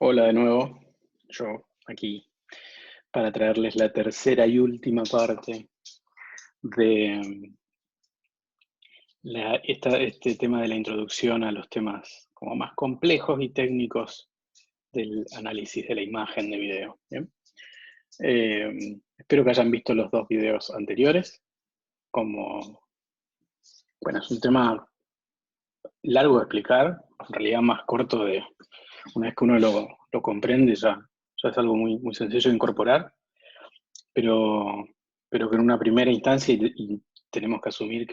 Hola de nuevo, yo aquí para traerles la tercera y última parte de este tema de la introducción a los temas como más complejos y técnicos del análisis de la imagen de video. ¿Bien? Espero que hayan visto los dos videos anteriores. Bueno, es un tema largo de explicar, en realidad más corto de una vez que uno lo comprende ya es algo muy sencillo de incorporar. pero, pero que en una primera instancia, y tenemos que asumir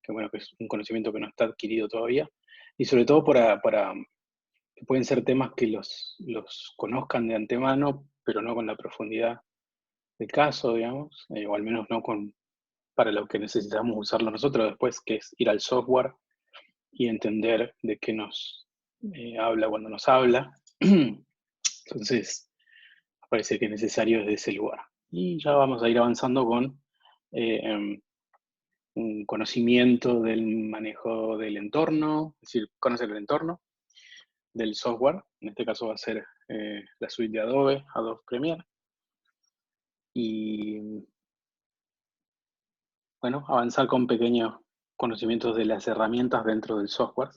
bueno, que es un conocimiento que no está adquirido todavía, y sobre todo que pueden ser temas que los conozcan de antemano, pero no con la profundidad del caso, digamos, o al menos no para lo que necesitamos usarlo nosotros después, que es ir al software y entender de qué nos habla cuando nos habla. Entonces, parece que es necesario desde ese lugar. Y ya vamos a ir avanzando con eh, un conocimiento del manejo del entorno, es decir, conocer el entorno del software. En este caso va a ser la suite de Adobe Premiere. Y bueno, avanzar con pequeños conocimientos de las herramientas dentro del software,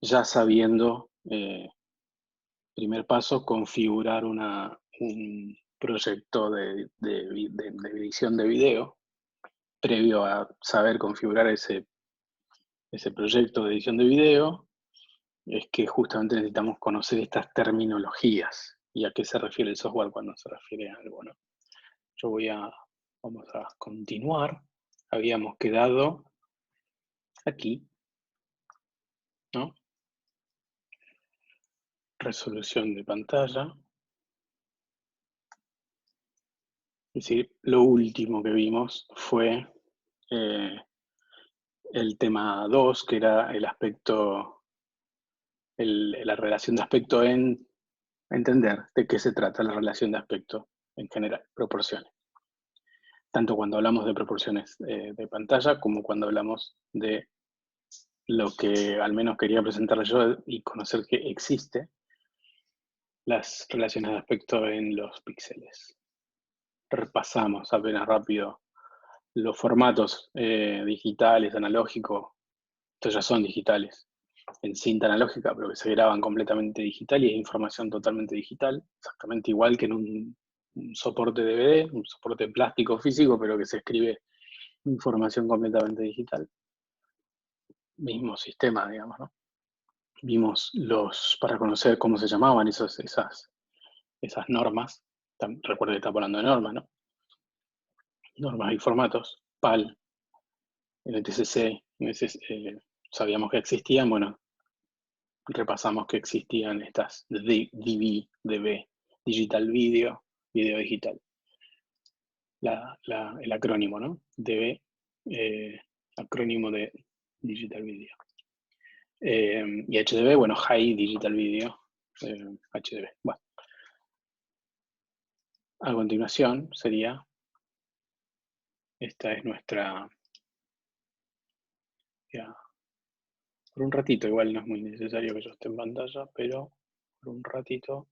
ya sabiendo, primer paso, configurar un proyecto de edición de video, previo a saber configurar ese proyecto de edición de video, es que justamente necesitamos conocer estas terminologías y a qué se refiere el software cuando se refiere a algo, ¿no? Vamos a continuar. Habíamos quedado aquí, ¿no? Resolución de pantalla. Es decir, lo último que vimos fue el tema 2, que era el aspecto, la relación de aspecto en entender de qué se trata la relación de aspecto en general, proporciones. Tanto cuando hablamos de proporciones de pantalla como cuando hablamos de lo que al menos quería presentar yo y conocer que existe, las relaciones de aspecto en los píxeles. Repasamos apenas rápido los formatos digitales, analógicos, estos ya son digitales, en cinta analógica, pero que se graban completamente digital y es información totalmente digital, exactamente igual que en un soporte DVD, un soporte plástico físico, pero que se escribe información completamente digital. Mismo sistema, digamos, ¿no? Vimos para conocer cómo se llamaban esas normas. Recuerda que está hablando de normas, ¿no? Normas y formatos, PAL, NTSC, sabíamos que existían, bueno, repasamos que existían estas DV, Digital Video, Video Digital. El acrónimo, ¿no? DV, acrónimo de Digital Video. Y HDV, bueno, High Digital Video, HDV. Bueno, a continuación sería, esta es nuestra, ya, por un ratito, igual no es muy necesario que yo esté en pantalla, pero por un ratito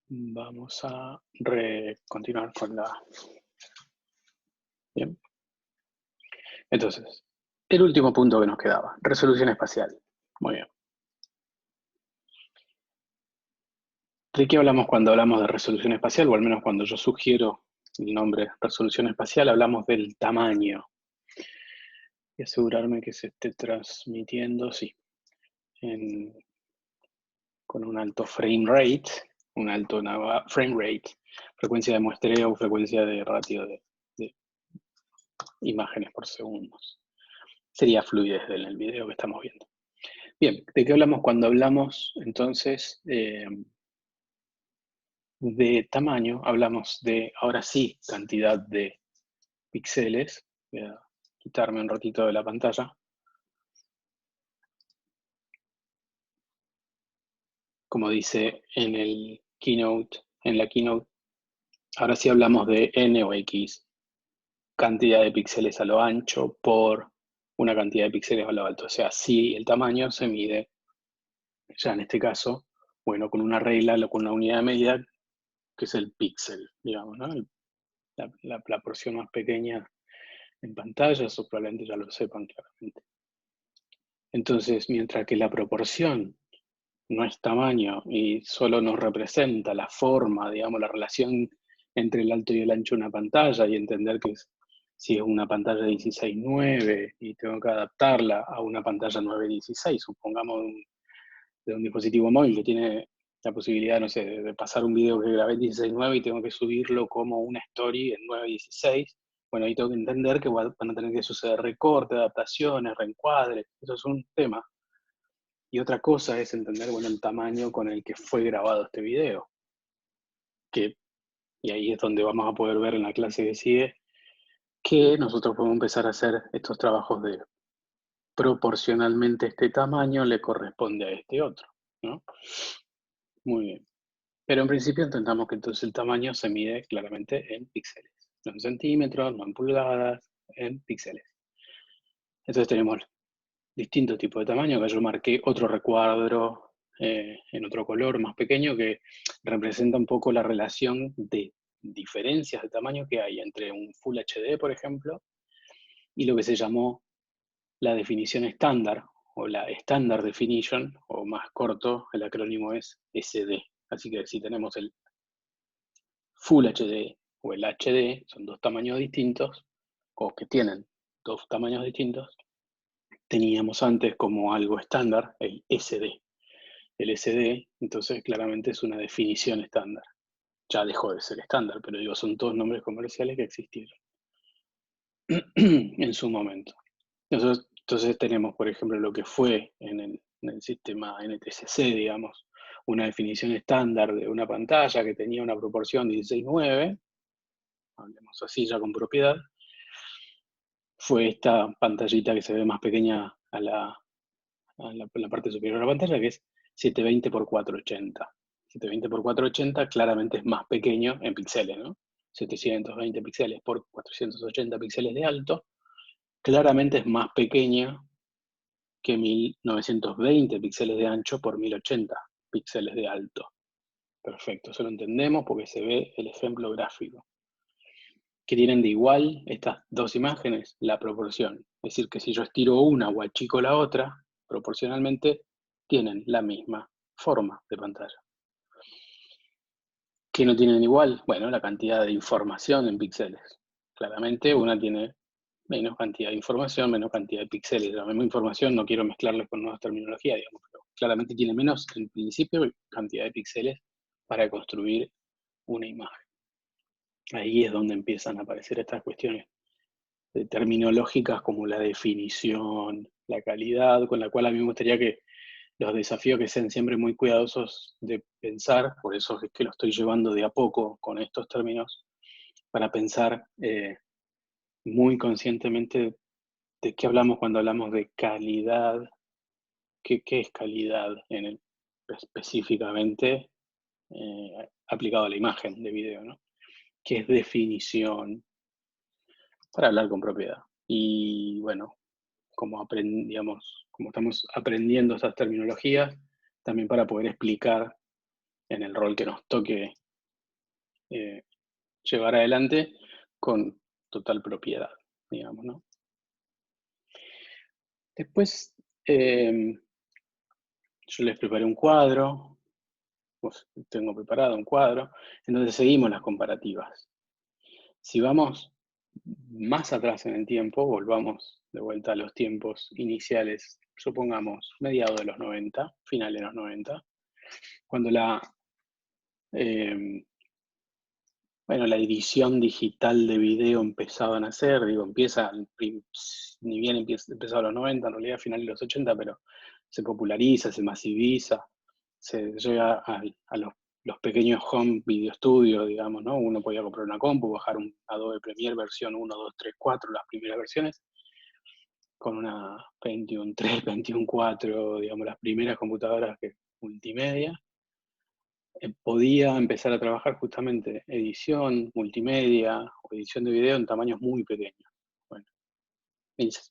vamos a continuar con la... Bien. Entonces, el último punto que nos quedaba, resolución espacial. Muy bien. ¿De qué hablamos cuando hablamos de resolución espacial? O al menos cuando yo sugiero el nombre resolución espacial, hablamos del tamaño. Y asegurarme que se esté transmitiendo, sí, con un alto frame rate, frame rate, frecuencia de muestreo, frecuencia de ratio de imágenes por segundos. Sería fluidez en el video que estamos viendo. Bien, ¿de qué hablamos cuando hablamos entonces de tamaño? Hablamos de, ahora sí, cantidad de píxeles. Voy a quitarme un ratito de la pantalla. Como dice en la keynote, ahora sí hablamos de n o x, cantidad de píxeles a lo ancho por una cantidad de píxeles a lo alto. O sea, sí, el tamaño se mide, ya en este caso, Bueno, con una regla, con una unidad de medida, que es el píxel, digamos, ¿no? La porción más pequeña en pantalla, eso probablemente ya lo sepan claramente. Entonces, mientras que la proporción no es tamaño y solo nos representa la forma, digamos, la relación entre el alto y el ancho de una pantalla y entender que si es una pantalla 16:9 y tengo que adaptarla a una pantalla 9:16, supongamos de un dispositivo móvil que tiene la posibilidad, no sé, de pasar un video que grabé en 16:9 y tengo que subirlo como una story en 9:16. Bueno, ahí tengo que entender que van a tener que suceder recortes, adaptaciones, reencuadres, eso es un tema. Y otra cosa es entender, bueno, el tamaño con el que fue grabado este video. Y ahí es donde vamos a poder ver en la clase que sigue que nosotros podemos empezar a hacer estos trabajos de proporcionalmente este tamaño le corresponde a este otro, ¿no? Muy bien. Pero en principio entendamos que entonces el tamaño se mide claramente en píxeles, no en centímetros, no en pulgadas, en píxeles. Entonces tenemos distintos tipos de tamaño. Acá yo marqué otro recuadro en otro color más pequeño que representa un poco la relación de diferencias de tamaño que hay entre un Full HD, por ejemplo, y lo que se llamó la definición estándar, o la Standard Definition, o más corto, el acrónimo es SD. Así que si tenemos el Full HD o el HD, son dos tamaños distintos, o que tienen dos tamaños distintos. Teníamos antes como algo estándar el SD. El SD, entonces, claramente es una definición estándar. Ya dejó de ser estándar, pero digo, son todos nombres comerciales que existieron en su momento. Entonces tenemos, por ejemplo, lo que fue en el sistema NTSC, digamos, una definición estándar de una pantalla que tenía una proporción 16:9, hablemos así ya con propiedad, fue esta pantallita que se ve más pequeña a la parte superior de la pantalla, que es 720 por 480. 720 por 480 claramente es más pequeño en píxeles, ¿no? 720 píxeles por 480 píxeles de alto, claramente es más pequeña que 1920 píxeles de ancho por 1080 píxeles de alto. Perfecto, eso lo entendemos porque se ve el ejemplo gráfico. ¿Qué tienen de igual estas dos imágenes? La proporción. Es decir, que si yo estiro una o achico la otra, proporcionalmente tienen la misma forma de pantalla. ¿Qué no tienen igual? Bueno, la cantidad de información en píxeles. Claramente una tiene menos cantidad de información, menos cantidad de píxeles. La misma información, no quiero mezclarles con nuevas terminologías, digamos, pero claramente tiene menos, en principio, cantidad de píxeles para construir una imagen. Ahí es donde empiezan a aparecer estas cuestiones terminológicas como la definición, la calidad, con la cual a mí me gustaría que los desafíos que sean siempre muy cuidadosos de pensar, por eso es que lo estoy llevando de a poco con estos términos, para pensar muy conscientemente de qué hablamos cuando hablamos de calidad, qué es calidad específicamente aplicado a la imagen de video, ¿no? ¿Qué es definición? Para hablar con propiedad. Y bueno, como estamos aprendiendo estas terminologías, también para poder explicar en el rol que nos toque eh, llevar adelante con total propiedad, digamos, ¿no? Después, yo les preparé un cuadro, pues tengo preparado un cuadro, en donde seguimos las comparativas. Si vamos más atrás en el tiempo, volvamos de vuelta a los tiempos iniciales, supongamos mediados de los 90, finales de los 90, cuando la edición digital de video empezaba a nacer, digo, ni bien empezó a los 90, en realidad a finales de los 80, pero se populariza, se masiviza, se llega a los pequeños home video studios, digamos, ¿no? Uno podía comprar una compu, bajar un Adobe Premiere versión 1, 2, 3, 4, las primeras versiones, con una Pentium 3, Pentium 4, digamos, las primeras computadoras multimedia, podía empezar a trabajar justamente edición, multimedia o edición de video en tamaños muy pequeños. Bueno,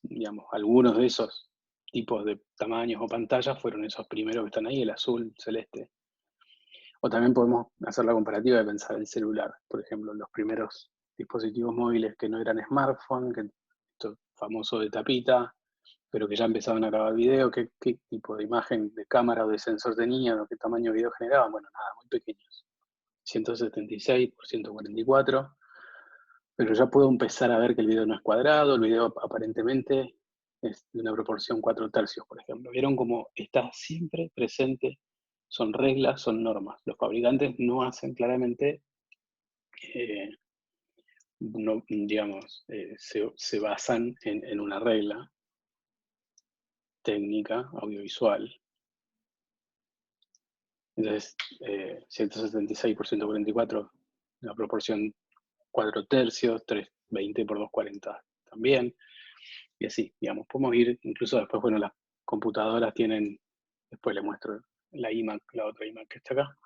digamos, algunos de esos tipos de tamaños o pantallas fueron esos primeros que están ahí, el azul, celeste, O también podemos hacer la comparativa de pensar en celular. Por ejemplo, los primeros dispositivos móviles que no eran smartphone, que esto famoso de tapita, pero que ya empezaban a grabar video, ¿qué tipo de imagen, de cámara o de sensor tenían, o qué tamaño de video generaban? Bueno, nada, muy pequeños. 176 por 144, pero ya puedo empezar a ver que el video no es cuadrado, el video aparentemente es de una proporción 4/3, por ejemplo. Vieron cómo está siempre presente, son reglas, son normas. Los fabricantes no hacen claramente, no, digamos, se basan en una regla técnica, audiovisual. Entonces, 176 por 144, la proporción 4/3, 320 por 240 también, y así, digamos, podemos ir, incluso después, bueno, las computadoras tienen, después le muestro la iMac, la otra iMac que está acá,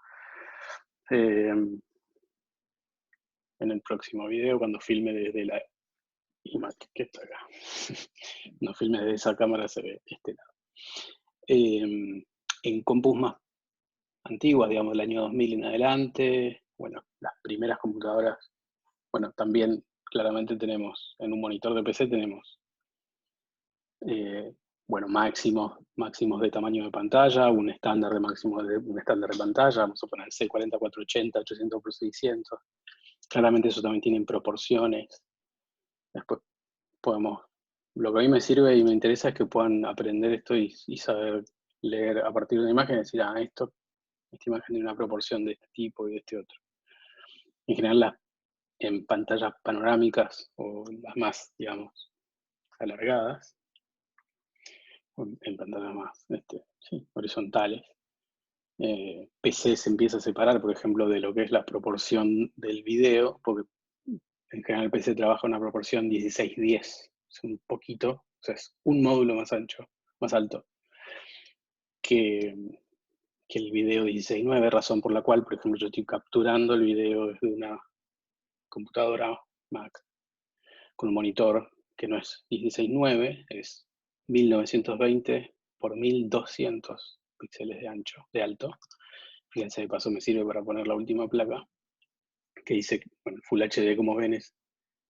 en el próximo video, cuando filme desde la iMac que está acá. No filme desde esa cámara, se ve este lado. En compus más antiguas, digamos, del año 2000 en adelante, bueno, las primeras computadoras, bueno, también claramente tenemos, en un monitor de PC tenemos, bueno, máximos de tamaño de pantalla, un estándar de pantalla, vamos a poner 640, 480, 800 por 600. Claramente eso también tiene proporciones. Después podemos, lo que a mí me sirve y me interesa es que puedan aprender esto y saber leer a partir de una imagen y decir, esta imagen tiene una proporción de este tipo y de este otro. En general, en pantallas panorámicas o las más, digamos, alargadas, en pantallas más horizontales, PC se empieza a separar, por ejemplo, de lo que es la proporción del video, porque en general el PC trabaja una proporción 16:10, es un poquito, o sea, es un módulo más ancho, más alto que el video 16:9, razón por la cual, por ejemplo, yo estoy capturando el video desde una computadora Mac con un monitor que no es 16:9, es 1920 por 1200 píxeles de ancho, de alto. Fíjense, de paso me sirve para poner la última placa, que dice, bueno, Full HD, como ven, es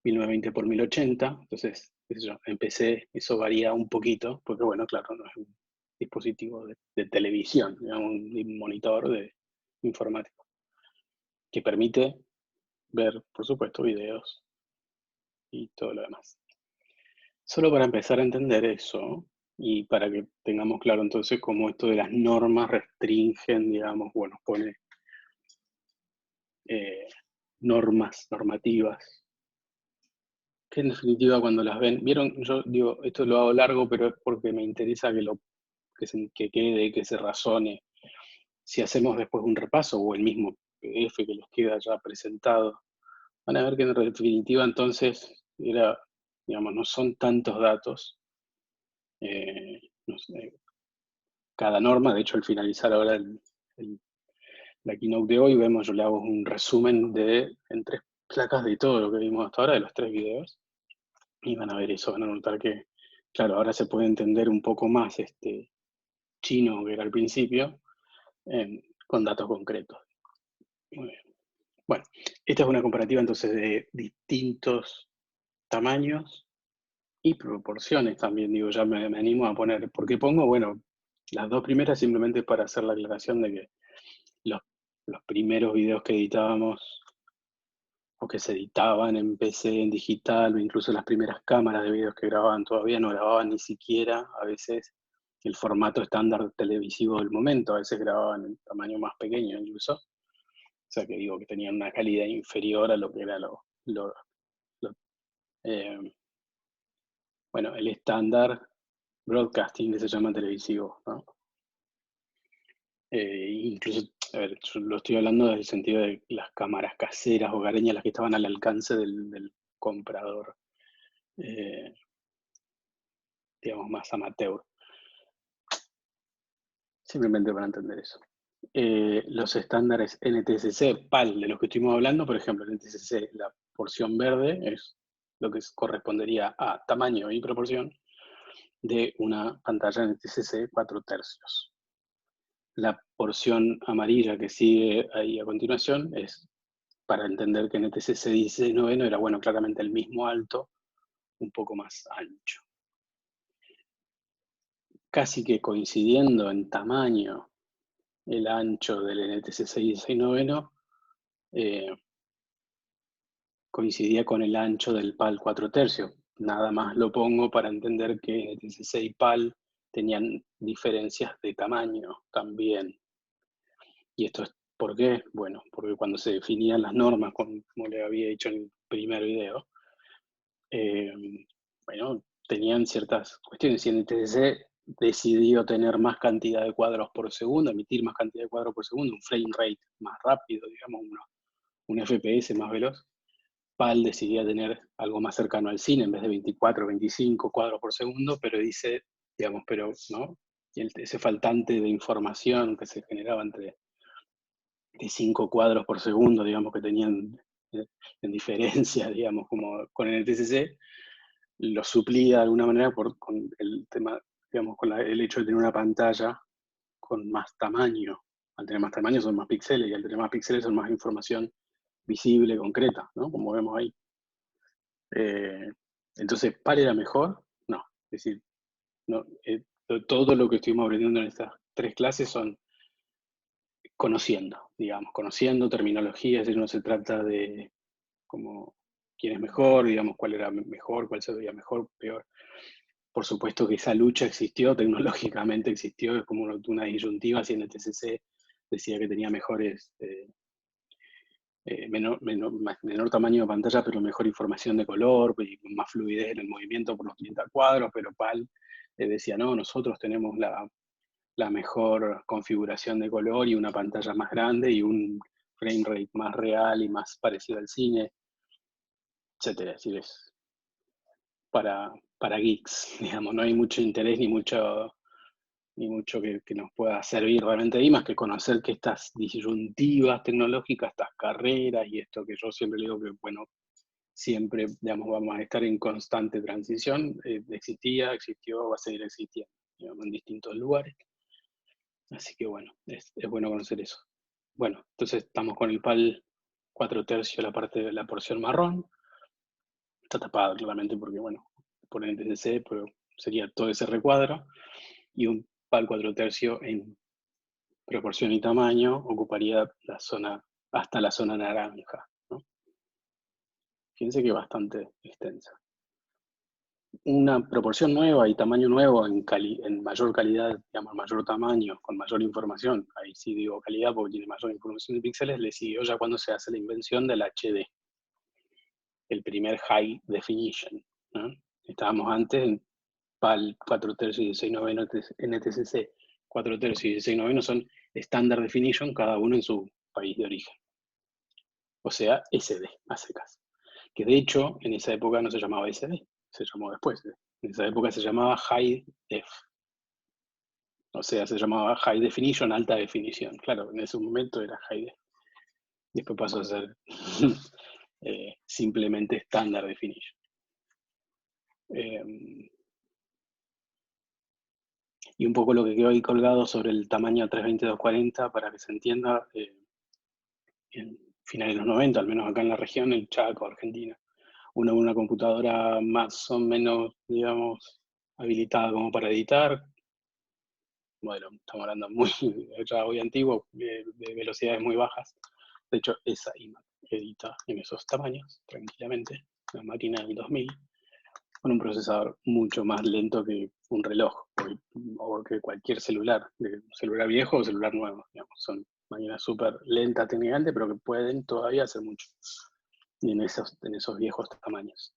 1920 por 1080, entonces, qué sé yo, en PC eso varía un poquito, porque bueno, claro, no es un dispositivo de televisión, digamos, un monitor de informático, que permite ver, por supuesto, videos y todo lo demás. Solo para empezar a entender eso, y para que tengamos claro entonces cómo esto de las normas restringen, digamos, bueno, pone normativas, que en definitiva cuando las ven, vieron, yo digo, esto lo hago largo, pero es porque me interesa que quede, que se razone. Si hacemos después un repaso o el mismo PDF que les queda ya presentado, van a ver que en definitiva entonces digamos, no son tantos datos. No sé, cada norma, de hecho al finalizar ahora la keynote de hoy, vemos, yo le hago un resumen en 3 placas de todo lo que vimos hasta ahora, de los 3 videos, y van a ver eso, van a notar que, claro, ahora se puede entender un poco más este chino que era al principio, con datos concretos. Muy bien. Bueno, esta es una comparativa entonces de distintos tamaños y proporciones también, digo, ya me animo a poner, ¿por qué pongo? Bueno, las 2 primeras simplemente para hacer la aclaración de que los, los primeros videos que editábamos o que se editaban en PC, en digital, o incluso las primeras cámaras de videos que grababan todavía no grababan ni siquiera a veces el formato estándar televisivo del momento, a veces grababan en tamaño más pequeño incluso. O sea que digo que tenían una calidad inferior a lo que era eh, bueno, el estándar broadcasting que se llama televisivo, ¿no? Incluso, a ver, yo lo estoy hablando desde el sentido de las cámaras caseras, hogareñas, las que estaban al alcance del comprador, eh, digamos, más amateur. Simplemente para entender eso. Los estándares NTSC, PAL, de los que estuvimos hablando, por ejemplo, el NTSC, la porción verde es lo que correspondería a tamaño y proporción de una pantalla NTSC 4/3. La porción amarilla que sigue ahí a continuación es para entender que NTSC 16/9 era, bueno, claramente el mismo alto, un poco más ancho. Casi que coincidiendo en tamaño el ancho del NTSC 16/9, coincidía con el ancho del PAL 4/3. Nada más lo pongo para entender que NTSC y PAL tenían diferencias de tamaño también. ¿Y esto es por qué? Bueno, porque cuando se definían las normas, como le había dicho en el primer video, bueno, tenían ciertas cuestiones. Si NTSC decidió tener más cantidad de cuadros por segundo, emitir más cantidad de cuadros por segundo, un frame rate más rápido, digamos, un FPS más veloz, PAL decidía tener algo más cercano al cine, en vez de 24, 25 cuadros por segundo, pero dice, digamos, pero, ¿no? Y ese faltante de información que se generaba entre de 5 cuadros por segundo, digamos, que tenían en diferencia, digamos, como con el NTSC, lo suplía de alguna manera con el tema, digamos, con el hecho de tener una pantalla con más tamaño. Al tener más tamaño son más píxeles, y al tener más píxeles son más información visible, concreta, ¿no? Como vemos ahí. Entonces, ¿PAL era mejor? No. Es decir, no, todo lo que estuvimos aprendiendo en estas 3 clases son conociendo, digamos, conociendo terminología, es decir, no se trata de como quién es mejor, digamos, cuál era mejor, cuál se veía mejor, peor. Por supuesto que esa lucha existió, tecnológicamente existió, es como una disyuntiva, si en el TCC decía que tenía mejores, menor tamaño de pantalla, pero mejor información de color, y con más fluidez en el movimiento por los 30 cuadros, pero PAL decía, no, nosotros tenemos la mejor configuración de color y una pantalla más grande y un frame rate más real y más parecido al cine, etcétera. Es decir, es para geeks, digamos, no hay mucho interés ni mucho que nos pueda servir realmente ahí, más que conocer que estas disyuntivas tecnológicas, estas carreras y esto que yo siempre digo que, bueno, siempre, digamos, vamos a estar en constante transición, existió, va a seguir existiendo, digamos, en distintos lugares. Así que bueno, es bueno conocer eso. Bueno, entonces estamos con el PAL 4/3, la parte de la porción marrón. Está tapada claramente porque, bueno, por el NTSC, pero sería todo ese recuadro. Y un PAL 4/3 en proporción y tamaño ocuparía la zona, hasta la zona naranja, ¿no? Fíjense que es bastante extensa. Una proporción nueva y tamaño nuevo en mayor calidad, digamos, mayor tamaño, con mayor información, ahí sí digo calidad porque tiene mayor información de píxeles, le siguió ya cuando se hace la invención del HD, el primer High Definition, ¿no? Estábamos antes en PAL 4/3 y 16/9 NTSC 4/3 y 16/9 son Standard Definition, cada uno en su país de origen. O sea, SD, a secas. Que de hecho, en esa época no se llamaba SD, se llamó después. En esa época se llamaba High Def. O sea, se llamaba High Definition, alta definición. Claro, en ese momento era High Def. Después pasó a ser simplemente Standard Definition. Y un poco lo que quedó ahí colgado sobre el tamaño 320-240, para que se entienda, en finales de los 90, al menos acá en la región, en Chaco, Argentina, una computadora más o menos, digamos, habilitada como para editar, bueno, estamos hablando muy, ya hoy antiguo, de velocidades muy bajas. De hecho, esa iMac edita en esos tamaños, tranquilamente, una máquina del 2000, con un procesador mucho más lento que un reloj, o que cualquier celular, de celular viejo o celular nuevo, digamos. Son máquinas súper lentas técnicamente, pero que pueden todavía hacer mucho, y en esos viejos tamaños.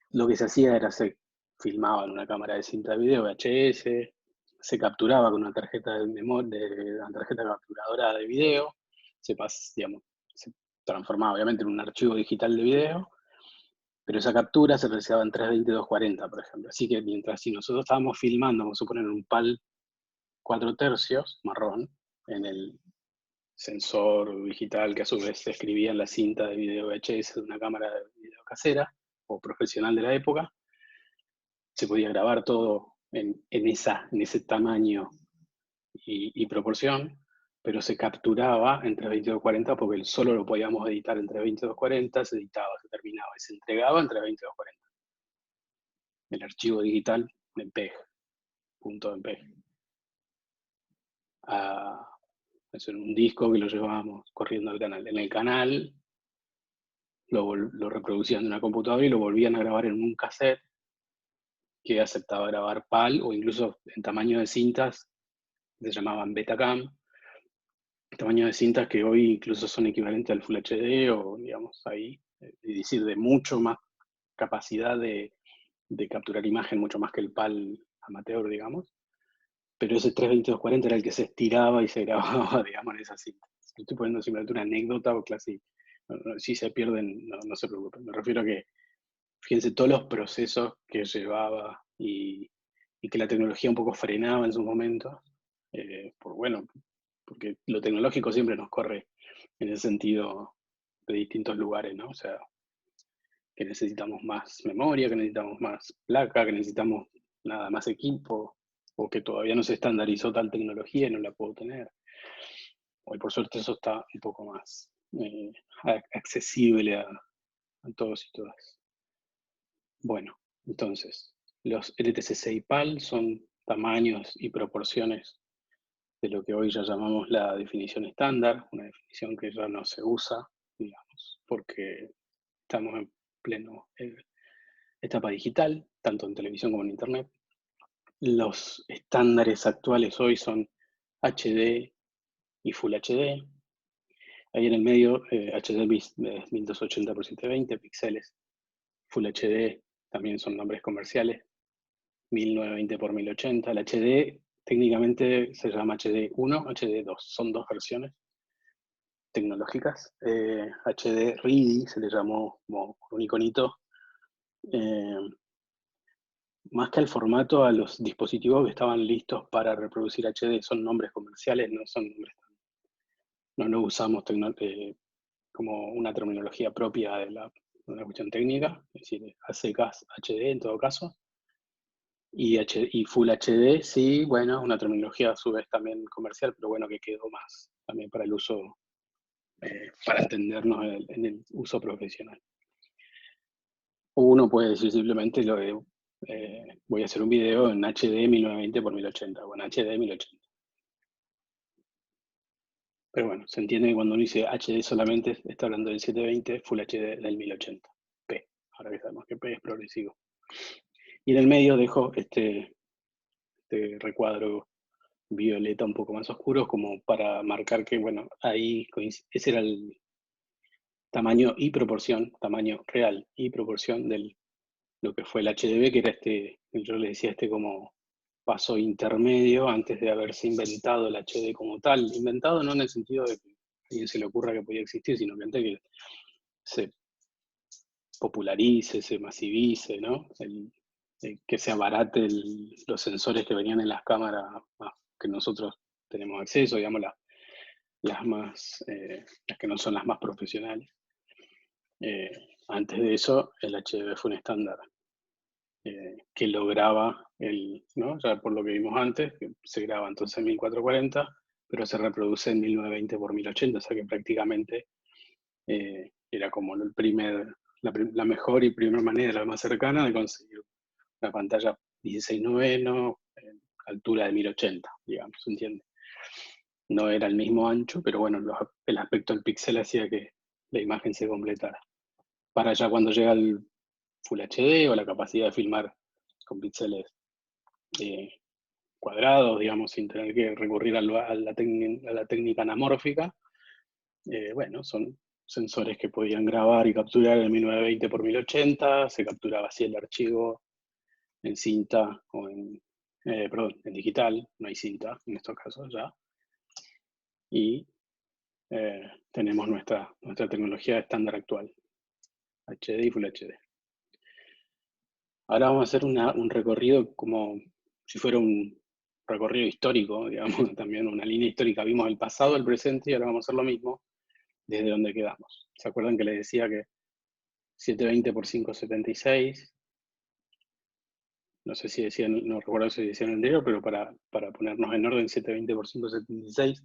Lo que se hacía era se filmaba en una cámara de cinta de video VHS, se capturaba con una tarjeta de memoria, una tarjeta capturadora de video, digamos, se transformaba obviamente en un archivo digital de video, pero esa captura se realizaba en 320-240, por ejemplo. Así que si nosotros estábamos filmando, vamos a suponer, un PAL 4/3 marrón, en el sensor digital que a su vez se escribía en la cinta de video VHS de una cámara de video casera o profesional de la época, se podía grabar todo en ese tamaño y proporción, pero se capturaba entre 2240 porque solo lo podíamos editar entre 2240, se editaba, se terminaba y se entregaba entre 2240. El archivo digital de MPEG, punto MPEG. Es un disco que lo llevábamos corriendo al canal. En el canal lo reproducían de una computadora y lo volvían a grabar en un cassette que aceptaba grabar PAL o incluso en tamaño de cintas, se llamaban Betacam, tamaño de cintas que hoy incluso son equivalentes al Full HD o, digamos, ahí, es decir, de mucho más capacidad de capturar imagen, mucho más que el PAL amateur, digamos. Pero ese 32240 era el que se estiraba y se grababa, digamos, en esas cintas. Estoy poniendo simplemente una anécdota o casi, si se pierden, no se preocupen. Me refiero a que, fíjense, todos los procesos que llevaba y que la tecnología un poco frenaba en su momento, porque lo tecnológico siempre nos corre en ese sentido de distintos lugares, ¿no? O sea, que necesitamos más memoria, que necesitamos más placa, que necesitamos nada más equipo, o que todavía no se estandarizó tal tecnología y no la puedo tener. Hoy por suerte eso está un poco más accesible a todos y todas. Bueno, entonces, los LTCC y PAL son tamaños y proporciones de lo que hoy ya llamamos la definición estándar, una definición que ya no se usa, digamos, porque estamos en pleno etapa digital, tanto en televisión como en internet. Los estándares actuales hoy son HD y Full HD. Ahí en el medio, HD es 1280 x 720 píxeles. Full HD también son nombres comerciales, 1920 x 1080. El HD técnicamente se llama HD1, HD2. Son dos versiones tecnológicas. HD Ready se le llamó como un iconito. Más que al formato, a los dispositivos que estaban listos para reproducir HD, son nombres comerciales, no son nombres, no lo usamos como una terminología propia de una cuestión técnica, es decir, a secas HD en todo caso. Y Full HD, sí, bueno, una terminología a su vez también comercial, pero bueno, que quedó más también para el uso, para entendernos en el uso profesional. Uno puede decir simplemente lo de, voy a hacer un video en HD 1920 x 1080, o en HD 1080. Pero bueno, se entiende que cuando uno dice HD solamente está hablando del 720, Full HD del 1080. P, ahora que sabemos que P es progresivo. Y en el medio dejo este recuadro violeta un poco más oscuro como para marcar que, bueno, ahí ese era el tamaño y proporción, tamaño real y proporción de lo que fue el HDB, que era yo le decía como paso intermedio antes de haberse inventado el HD como tal. Inventado no en el sentido de que a alguien se le ocurra que podía existir, sino que antes que se popularice, se masivice, ¿no? Que se abarate los sensores que venían en las cámaras que nosotros tenemos acceso, digamos, las que no son las más profesionales. Antes de eso, el HDB fue un estándar que lograba ¿no? Ya por lo que vimos antes, que se graba entonces en 1440, pero se reproduce en 1920 x 1080, o sea que prácticamente era como la mejor y primera manera, la más cercana de conseguir una pantalla 16:9, altura de 1080, digamos, ¿se entiende? No era el mismo ancho, pero bueno, el aspecto del píxel hacía que la imagen se completara. Para ya cuando llega el Full HD o la capacidad de filmar con píxeles cuadrados, digamos, sin tener que recurrir a la técnica anamórfica, bueno, son sensores que podían grabar y capturar en 1920 x 1080, se capturaba así el archivo en cinta o perdón, en digital, no hay cinta en estos casos ya. Y tenemos nuestra tecnología estándar actual, HD y Full HD. Ahora vamos a hacer un recorrido como si fuera un recorrido histórico, digamos, también una línea histórica. Vimos el pasado, el presente y ahora vamos a hacer lo mismo desde donde quedamos. ¿Se acuerdan que les decía que 720 x 576? No sé si decían, no recuerdo si decían el anterior, pero para ponernos en orden, 720 x 576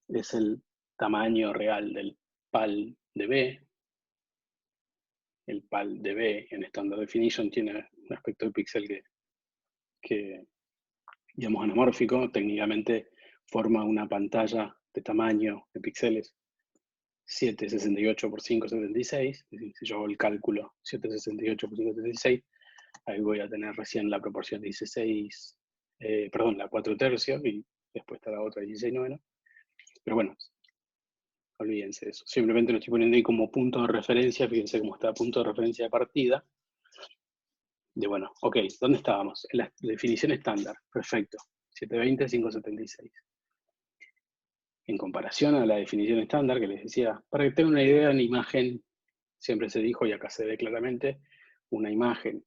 es el tamaño real del PAL de B. El PAL de B en Standard Definition tiene un aspecto de píxel que digamos, anamórfico. Técnicamente forma una pantalla de tamaño de píxeles 768 por 576. Es decir, si yo hago el cálculo 768 por 576, ahí voy a tener recién la proporción 16, perdón, la 4 tercios, y después está la otra 16 noveno. Pero bueno, olvídense de eso. Simplemente lo estoy poniendo ahí como punto de referencia. Fíjense cómo está punto de referencia de partida. De bueno, ok, ¿dónde estábamos? En la definición estándar. Perfecto. 720, 576. En comparación a la definición estándar que les decía, para que tengan una idea, una imagen, siempre se dijo, y acá se ve claramente, una imagen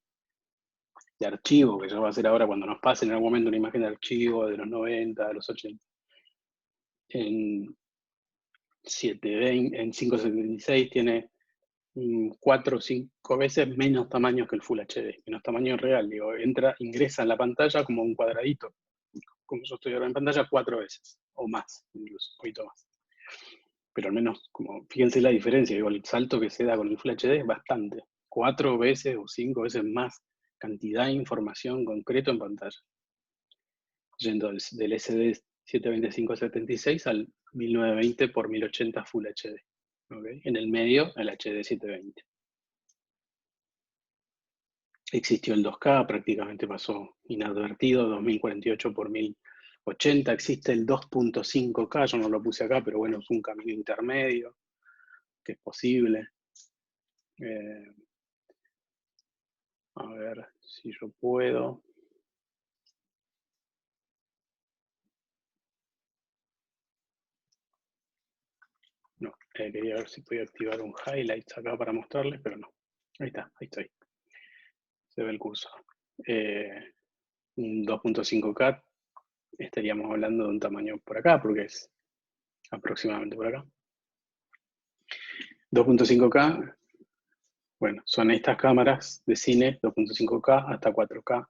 de archivo, que ya va a ser ahora cuando nos pasen en algún momento una imagen de archivo de los 90, de los 80, en 720, en 576 tiene 4 o 5 veces menos tamaño que el Full HD, menos tamaño real. Digo, ingresa en la pantalla como un cuadradito, como yo estoy ahora en pantalla, 4 veces, o más, incluso, un poquito más. Pero al menos, como, fíjense la diferencia, digo, el salto que se da con el Full HD es bastante. 4 veces o 5 veces más cantidad de información concreto en pantalla. Yendo del SD 725-76 al 1920 por 1080 Full HD. ¿Okay? En el medio, el HD 720. Existió el 2K, prácticamente pasó inadvertido, 2048 por 1080. Existe el 2.5K, yo no lo puse acá, pero bueno, es un camino intermedio, que es posible. A ver si yo puedo. No, quería ver si podía activar un highlights acá para mostrarles, pero no. Ahí está, ahí estoy. Se ve el curso. Un 2.5K, estaríamos hablando de un tamaño por acá, porque es aproximadamente por acá. 2.5K, bueno, son estas cámaras de cine, 2.5K hasta 4K.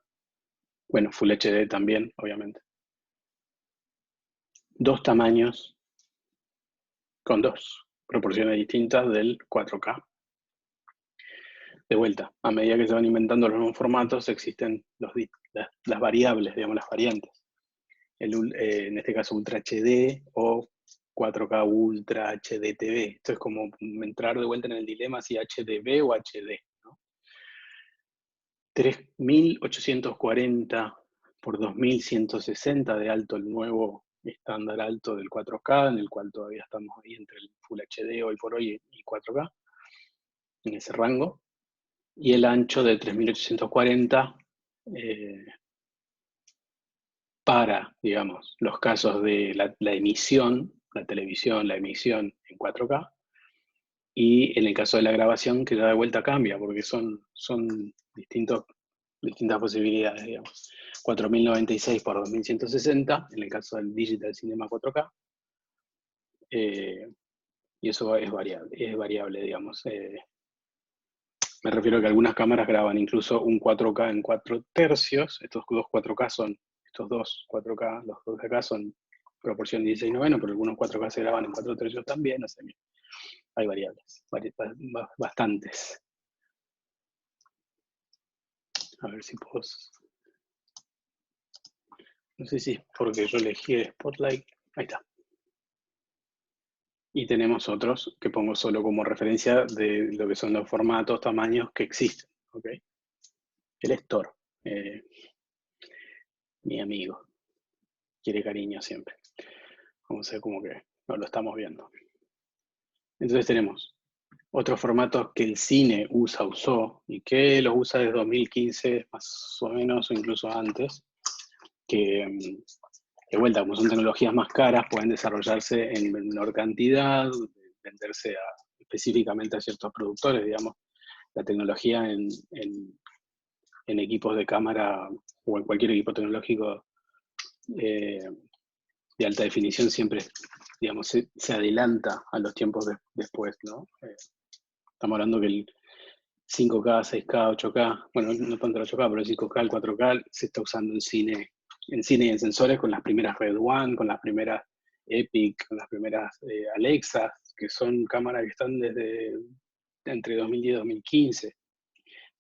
Bueno, Full HD también, obviamente. Dos tamaños con dos proporciones distintas del 4K. De vuelta, a medida que se van inventando los nuevos formatos, existen las variables, digamos, las variantes. En este caso Ultra HD o 4K Ultra HD TV. Esto es como entrar de vuelta en el dilema si HDB o HD, ¿no? 3840 por 2160 de alto, el nuevo estándar alto del 4K, en el cual todavía estamos ahí entre el Full HD hoy por hoy y 4K, en ese rango. Y el ancho de 3840 para, digamos, los casos de la emisión, la televisión, la emisión en 4K, y en el caso de la grabación, que ya de vuelta cambia, porque son distintas posibilidades, digamos. 4096 por 2160, en el caso del Digital Cinema 4K, y eso es variable, digamos. Me refiero a que algunas cámaras graban incluso un 4K en 4 tercios. Estos dos 4K son, estos dos 4K, los dos de acá son proporción 16 noveno, pero algunos 4K se graban en 4 tercios también. O sea, hay variables, bastantes. A ver si puedo. No sé si es porque yo elegí el Spotlight. Ahí está. Y tenemos otros que pongo solo como referencia de lo que son los formatos, tamaños que existen. ¿Okay? El Store, mi amigo, quiere cariño siempre. Vamos a ver como que no lo estamos viendo. Entonces tenemos otros formatos que el cine usó, y que los usa desde 2015, más o menos, o incluso antes, que de vuelta, como son tecnologías más caras, pueden desarrollarse en menor cantidad, venderse específicamente a ciertos productores, digamos. La tecnología en equipos de cámara o en cualquier equipo tecnológico de alta definición siempre, digamos, se adelanta a los tiempos después, ¿no? Estamos hablando que el 5K, 6K, 8K, bueno, no tanto el 8K, pero el 5K, el 4K se está usando en cine y en sensores con las primeras Red One, con las primeras Epic, las primeras Alexa, que son cámaras que están desde entre 2010 y 2015.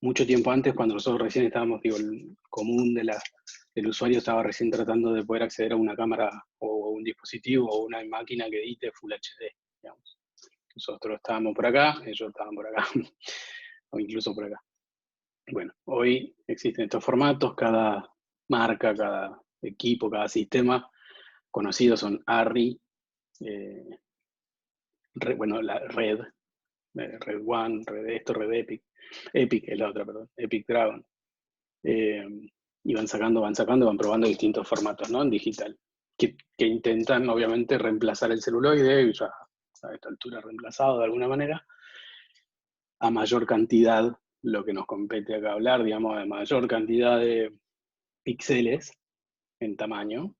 Mucho tiempo antes, cuando nosotros recién estábamos, digo, el común del usuario estaba recién tratando de poder acceder a una cámara o un dispositivo o una máquina que edite Full HD, digamos. Nosotros estábamos por acá, ellos estaban por acá, o incluso por acá. Bueno, hoy existen estos formatos, cada marca, cada equipo, cada sistema conocidos son ARRI, bueno, la Red One, Red esto, Red Epic, Epic es la otra, perdón, Epic Dragon. Y van probando distintos formatos, ¿no? En digital, que intentan obviamente reemplazar el celuloide, y ya a esta altura reemplazado de alguna manera, a mayor cantidad, lo que nos compete acá hablar, digamos, de mayor cantidad de píxeles en tamaño,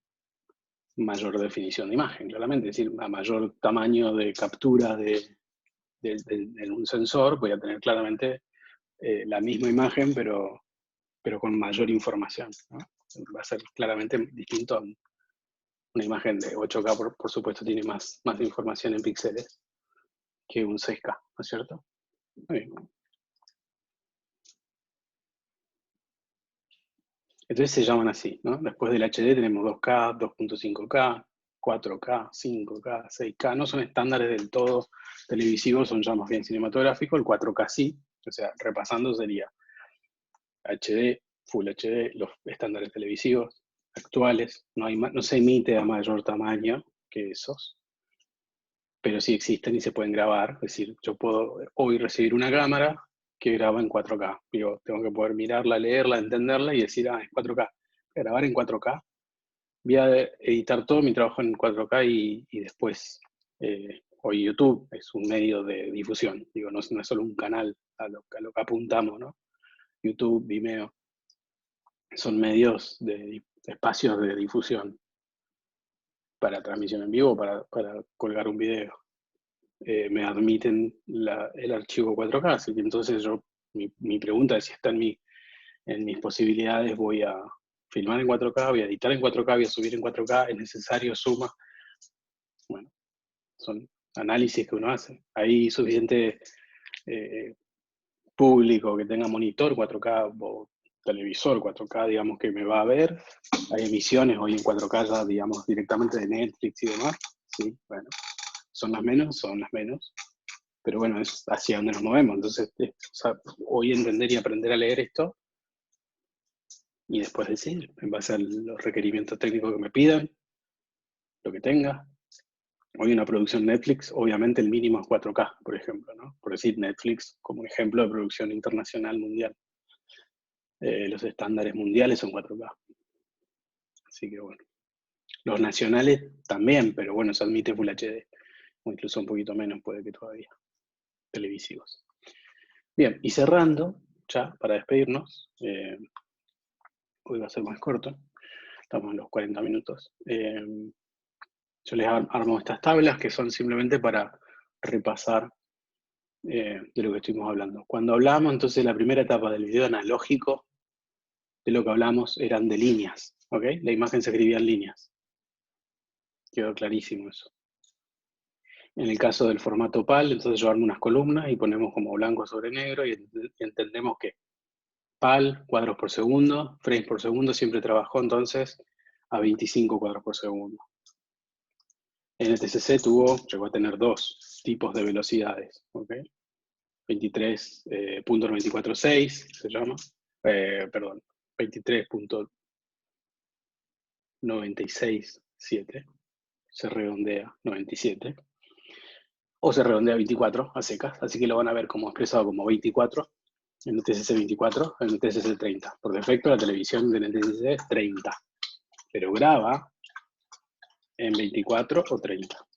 mayor definición de imagen, claramente, es decir, a mayor tamaño de captura en un sensor, voy a tener claramente la misma imagen, pero con mayor información, ¿no? Va a ser claramente distinto a una imagen de 8K, por supuesto, tiene más información en píxeles que un 6K, ¿no es cierto? Muy bien. Entonces se llaman así, ¿no? Después del HD tenemos 2K, 2.5K, 4K, 5K, 6K. No son estándares del todo televisivos, son ya más bien cinematográficos. El 4K sí, o sea, repasando sería HD, Full HD, los estándares televisivos actuales. No se emite a mayor tamaño que esos, pero sí existen y se pueden grabar. Es decir, yo puedo hoy recibir una cámara que graba en 4K. Digo, tengo que poder mirarla, leerla, entenderla y decir, es 4K. Grabar en 4K. Voy a editar todo mi trabajo en 4K y después, hoy YouTube es un medio de difusión. Digo, no es solo un canal a lo que apuntamos, ¿no? YouTube, Vimeo, son medios de espacios de difusión para transmisión en vivo, para colgar un video. Me admiten el archivo 4K, así que entonces mi pregunta es si está en mis posibilidades, voy a filmar en 4K, voy a editar en 4K, voy a subir en 4K, es necesario, suma. Bueno, son análisis que uno hace. Hay suficiente público que tenga monitor 4K o televisor 4K, digamos, que me va a ver. Hay emisiones hoy en 4K ya, digamos, directamente de Netflix y demás. Sí, bueno, son las menos. Pero bueno, es hacia donde nos movemos. Entonces, hoy entender y aprender a leer esto y después decir, en base a los requerimientos técnicos que me pidan, lo que tenga. Hoy una producción Netflix, obviamente el mínimo es 4K, por ejemplo, ¿no? Por decir Netflix como un ejemplo de producción internacional mundial. Los estándares mundiales son 4K. Así que bueno. Los nacionales también, pero bueno, se admite Full HD. O incluso un poquito menos puede que todavía. Televisivos. Bien, y cerrando, ya para despedirnos, hoy va a ser más corto, estamos en los 40 minutos. Yo les armo estas tablas que son simplemente para repasar de lo que estuvimos hablando. Cuando hablamos, entonces, la primera etapa del video analógico, de lo que hablamos eran de líneas, ¿ok? La imagen se escribía en líneas. Quedó clarísimo eso. En el caso del formato PAL, entonces yo armo unas columnas y ponemos como blanco sobre negro y entendemos que PAL, cuadros por segundo, frames por segundo, siempre trabajó entonces a 25 cuadros por segundo. NTSC llegó a tener dos tipos de velocidades, ¿ok? 23.946 se llama, perdón, 23.967, se redondea 97, o se redondea 24 a secas, así que lo van a ver como expresado como 24, en NTSC 24, en NTSC 30. Por defecto la televisión de NTSC es 30, pero graba en 24 o 30.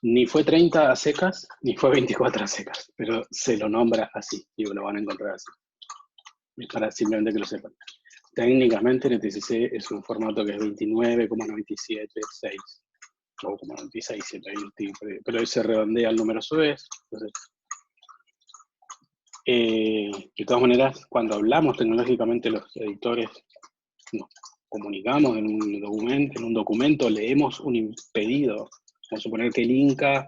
Ni fue 30 a secas, ni fue 24 a secas, pero se lo nombra así, y lo van a encontrar así. Para simplemente que lo sepan. Técnicamente NTSC es un formato que es 29,976 o 96,7, pero ahí se redondea el número a su vez. Entonces, de todas maneras, cuando hablamos tecnológicamente los editores, comunicamos en un documento, leemos un pedido. Vamos a suponer que el Inca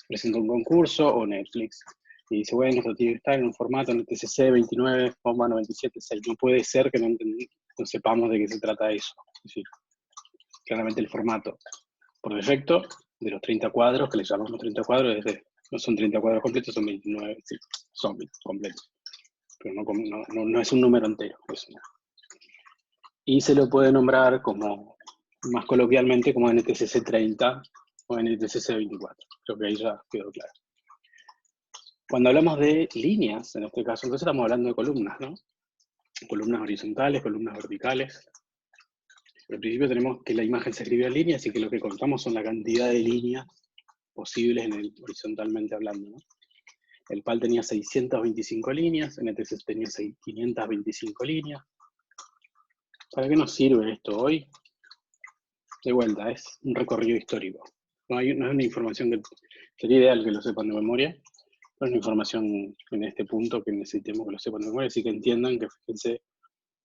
presenta un concurso o Netflix. Y dice, bueno, esto tiene que estar en un formato NTSC 29,976. No puede ser que no sepamos de qué se trata eso. Es decir, claramente el formato, por defecto, de los 30 cuadros, que le llamamos 30 cuadros, no son 30 cuadros completos, son 29, sí, son completos. Pero no es un número entero. Y se lo puede nombrar como, más coloquialmente, como NTSC 30 o NTSC 24. Creo que ahí ya quedó claro. Cuando hablamos de líneas, en este caso, entonces estamos hablando de columnas, ¿no? Columnas horizontales, columnas verticales. Al principio tenemos que la imagen se escribe en líneas, así que lo que contamos son la cantidad de líneas posibles horizontalmente hablando, ¿no? El PAL tenía 625 líneas, NTSC tenía 525 líneas. ¿Para qué nos sirve esto hoy? De vuelta, es un recorrido histórico. No es una información que sería ideal que lo sepan de memoria, no es una información en este punto que necesitemos que lo sepan de memoria, así que entiendan que fíjense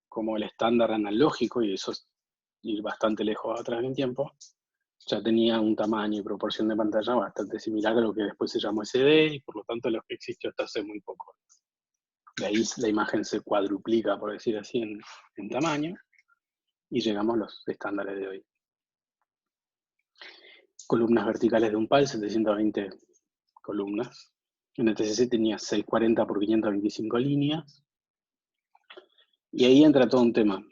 como el estándar analógico, y eso es ir bastante lejos atrás en el tiempo, ya tenía un tamaño y proporción de pantalla bastante similar a lo que después se llamó SD, y por lo tanto lo que existió hasta hace muy poco. De ahí la imagen se cuadruplica, por decir así, en tamaño, y llegamos a los estándares de hoy. Columnas verticales de un PAL, 720 columnas. En el TCC tenía 640 por 525 líneas. Y ahí entra todo un tema.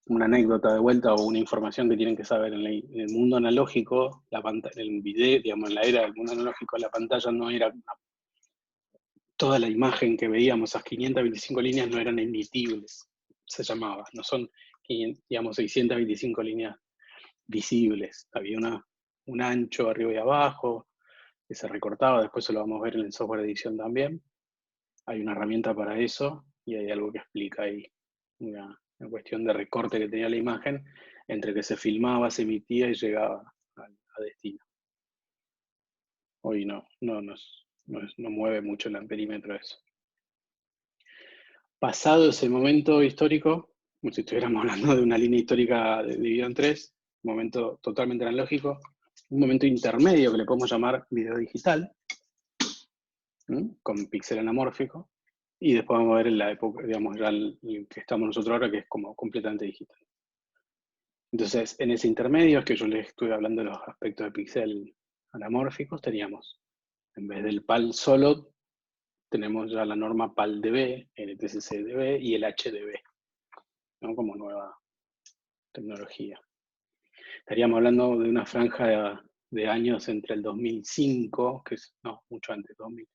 Una anécdota de vuelta o una información que tienen que saber. En el mundo analógico, en el video, digamos, en la era del mundo analógico, la pantalla no era toda la imagen que veíamos, esas 525 líneas no eran emitibles, se llamaba. No son, digamos, 625 líneas visibles. Había un ancho arriba y abajo, que se recortaba, después se lo vamos a ver en el software de edición también. Hay una herramienta para eso, y hay algo que explica ahí, una cuestión de recorte que tenía la imagen, entre que se filmaba, se emitía y llegaba a destino. Hoy no mueve mucho el amperímetro eso. Pasado ese momento histórico, como si estuviéramos hablando de una línea histórica dividida en tres, un momento totalmente analógico, un momento intermedio que le podemos llamar video digital, con píxel anamórfico, y después vamos a ver en la época, digamos, ya el que estamos nosotros ahora, que es como completamente digital. Entonces, en ese intermedio es que yo les estuve hablando de los aspectos de píxel anamórficos, teníamos, en vez del PAL solo, tenemos ya la norma PAL-DB, NTSC-DB y el HDB, ¿no? Como nueva tecnología. Estaríamos hablando de una franja de años entre el 2005, que es, no, mucho antes, 2000,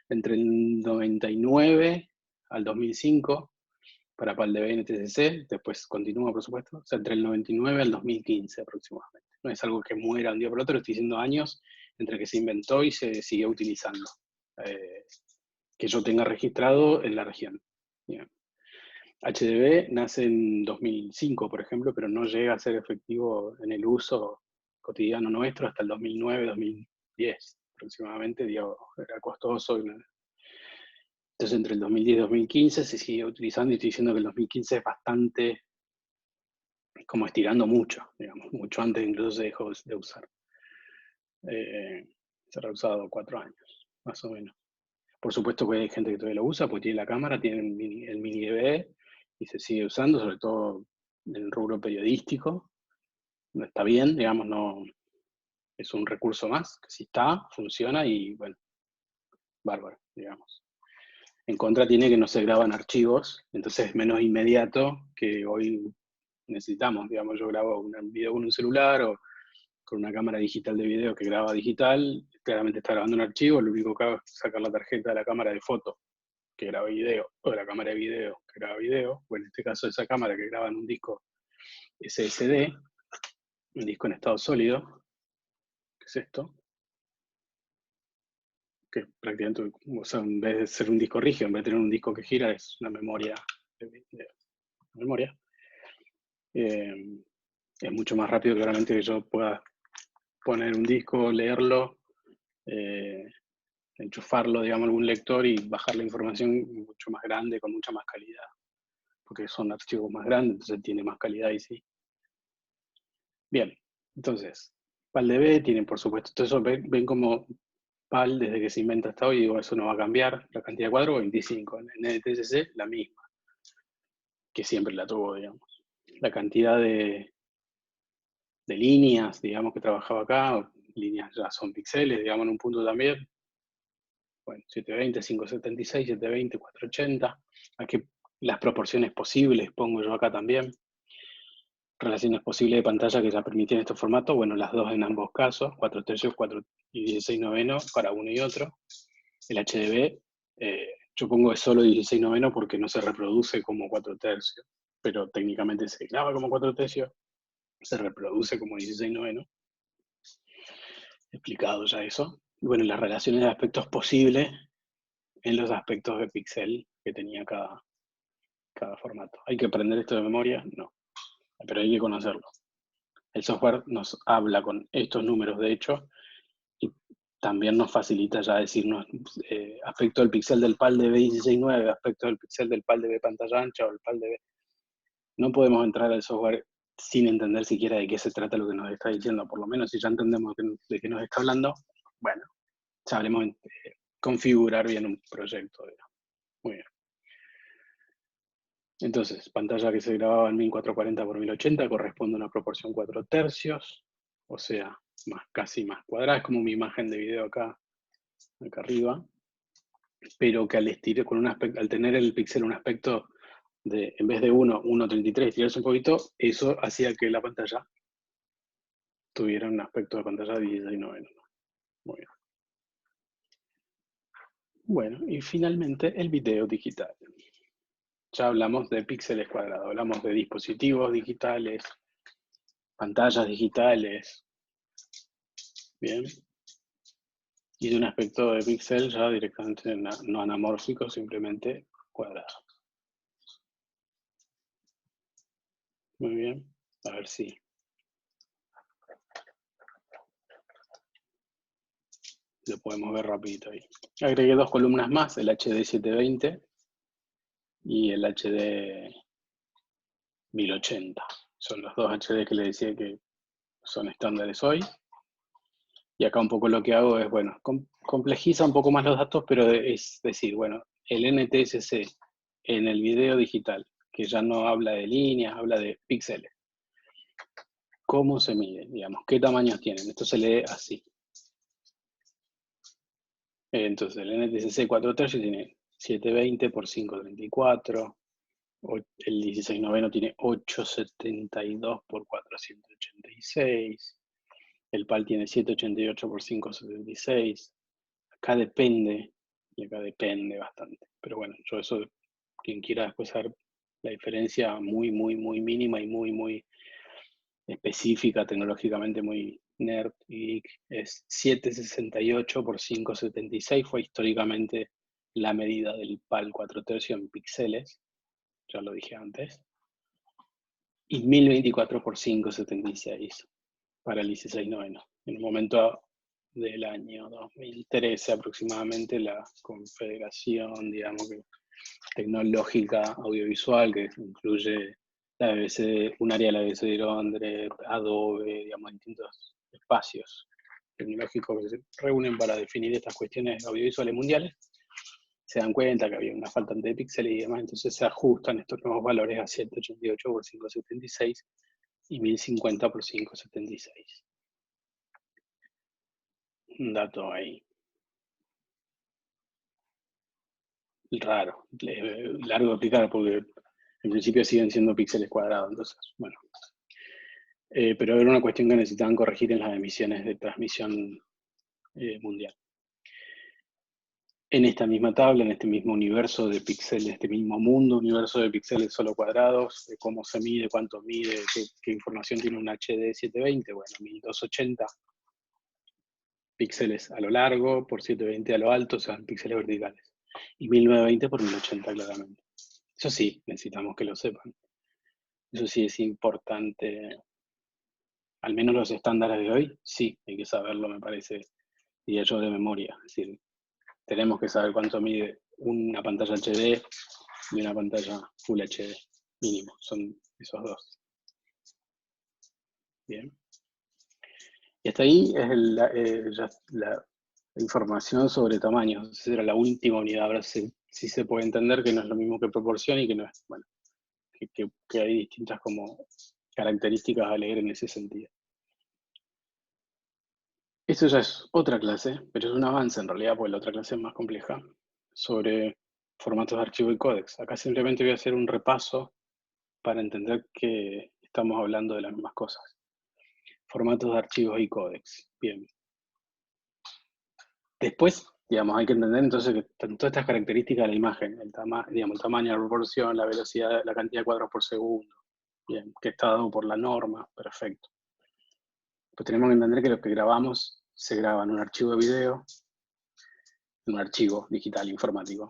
entre el 99 al 2005, para PAL-DB NTSC, después continúa, por supuesto, o sea, entre el 99 al 2015 aproximadamente. No es algo que muera un día por otro, estoy diciendo años entre que se inventó y se siguió utilizando. Que yo tenga registrado en la región. Bien. HDB nace en 2005, por ejemplo, pero no llega a ser efectivo en el uso cotidiano nuestro hasta el 2009, 2010 aproximadamente, digo, era costoso. Entonces entre el 2010 y 2015 se sigue utilizando, y estoy diciendo que el 2015 es bastante, como estirando mucho, digamos, mucho antes incluso se dejó de usar. Se ha usado 4 años, más o menos. Por supuesto que hay gente que todavía lo usa, porque tiene la cámara, tiene el mini DV, y se sigue usando, sobre todo en el rubro periodístico. No está bien, digamos, no es un recurso más, que si está, funciona y bueno, bárbaro, digamos. En contra tiene que no se graban archivos, entonces es menos inmediato que hoy necesitamos. Digamos, yo grabo un video con un celular o con una cámara digital de video que graba digital, claramente está grabando un archivo, lo único que hago es sacar la tarjeta de la cámara de foto que graba video, o de la cámara de video que graba video, o en este caso esa cámara que graba en un disco SSD, un disco en estado sólido, que es esto, que prácticamente, o sea, en vez de ser un disco rígido, en vez de tener un disco que gira, es una memoria. Es mucho más rápido claramente que yo pueda poner un disco, leerlo, enchufarlo, digamos, a algún lector y bajar la información mucho más grande, con mucha más calidad, porque son archivos más grandes, entonces tiene más calidad y sí. Bien, entonces, PAL-DB tiene, por supuesto, todo eso ven como PAL desde que se inventa hasta hoy, digo, eso no va a cambiar, la cantidad de cuadros, 25. En NTSC, la misma, que siempre la tuvo, digamos. La cantidad de líneas, digamos, que trabajaba acá, líneas ya son píxeles, digamos, en un punto también. Bueno, 720, 576, 720, 480. Aquí las proporciones posibles pongo yo acá también. Relaciones posibles de pantalla que ya permitían estos formatos, bueno, las dos en ambos casos, 4 tercios, 4 y 16 novenos para uno y otro. El HDB, yo pongo es solo 16 novenos porque no se reproduce como 4 tercios, pero técnicamente se graba como 4 tercios, se reproduce como 16 novenos. Explicado ya eso. Y bueno, las relaciones de aspectos posibles en los aspectos de píxel que tenía cada formato. ¿Hay que aprender esto de memoria? No, pero hay que conocerlo. El software nos habla con estos números, de hecho, y también nos facilita ya decirnos aspecto del píxel del PAL de B16.9, aspecto del píxel del PAL de B pantalla ancha o el PAL de B. No podemos entrar al software sin entender siquiera de qué se trata lo que nos está diciendo, por lo menos si ya entendemos de qué nos está hablando, bueno, sabremos configurar bien un proyecto, digamos. Muy bien. Entonces, pantalla que se grababa en 1440 por 1080 corresponde a una proporción 4 tercios, o sea, casi más cuadrada, es como mi imagen de video acá arriba, pero que al tener el píxel un aspecto de, en vez de 1.33, tirarse un poquito, eso hacía que la pantalla tuviera un aspecto de pantalla de 16:9. Muy bien. Bueno, y finalmente el video digital. Ya hablamos de píxeles cuadrados, hablamos de dispositivos digitales, pantallas digitales, bien, y de un aspecto de píxel ya directamente no anamórfico, simplemente cuadrado. Muy bien, a ver si. Lo podemos ver rapidito ahí. Agregué dos columnas más, el HD 720 y el HD 1080. Son los dos HD que le decía que son estándares hoy. Y acá un poco lo que hago es, bueno, complejiza un poco más los datos, pero es decir, bueno, el NTSC en el video digital, que ya no habla de líneas, habla de píxeles. ¿Cómo se mide? Digamos, ¿qué tamaños tienen? Esto se lee así. Entonces, el NTSC 4 tercios tiene 720 por 534. El 16 noveno tiene 872 por 486. El PAL tiene 788 por 576. Acá depende, y acá depende bastante. Pero bueno, yo eso, quien quiera después saber la diferencia muy, muy, muy mínima y muy, muy específica, tecnológicamente muy nerd y geek, es 768 por 576. Fue históricamente la medida del PAL 4 tercios en píxeles, ya lo dije antes. Y 1024 por 576 para el 16 noveno. En un momento del año 2013 aproximadamente, la Confederación, digamos, Tecnológica Audiovisual, que incluye la BBC, un área de la BBC de Londres, Adobe, digamos, distintos espacios tecnológicos que se reúnen para definir estas cuestiones audiovisuales mundiales, se dan cuenta que había una falta de píxeles y demás, entonces se ajustan estos nuevos valores a 788 por 576 y 1050 por 576. Un dato ahí raro, largo de explicar porque en principio siguen siendo píxeles cuadrados, entonces, bueno. Pero era una cuestión que necesitaban corregir en las emisiones de transmisión mundial. En esta misma tabla, en este mismo universo de píxeles, este mismo mundo, universo de píxeles solo cuadrados, de cómo se mide, cuánto mide, qué información tiene un HD 720, bueno, 1280 píxeles a lo largo por 720 a lo alto, o sea, píxeles verticales. Y 1920 por 1080 claramente. Eso sí, necesitamos que lo sepan. Eso sí es importante, al menos los estándares de hoy, sí, hay que saberlo, me parece, diría yo, de memoria. Es decir, tenemos que saber cuánto mide una pantalla HD y una pantalla Full HD, mínimo, son esos dos. Bien. Y hasta ahí es ya la información sobre tamaños. Esa era la última unidad. Ahora sí se puede entender que no es lo mismo que proporción y que no es, bueno, que hay distintas como características a leer en ese sentido. Esto ya es otra clase, pero es un avance en realidad, porque la otra clase es más compleja, sobre formatos de archivo y códex. Acá simplemente voy a hacer un repaso para entender que estamos hablando de las mismas cosas. Formatos de archivos y códex. Bien. Después, digamos, hay que entender entonces que están todas estas características de la imagen, el tamaño, la proporción, la velocidad, la cantidad de cuadros por segundo, bien, que está dado por la norma, perfecto. Pues tenemos que entender que lo que grabamos se graba en un archivo de video, en un archivo digital informático,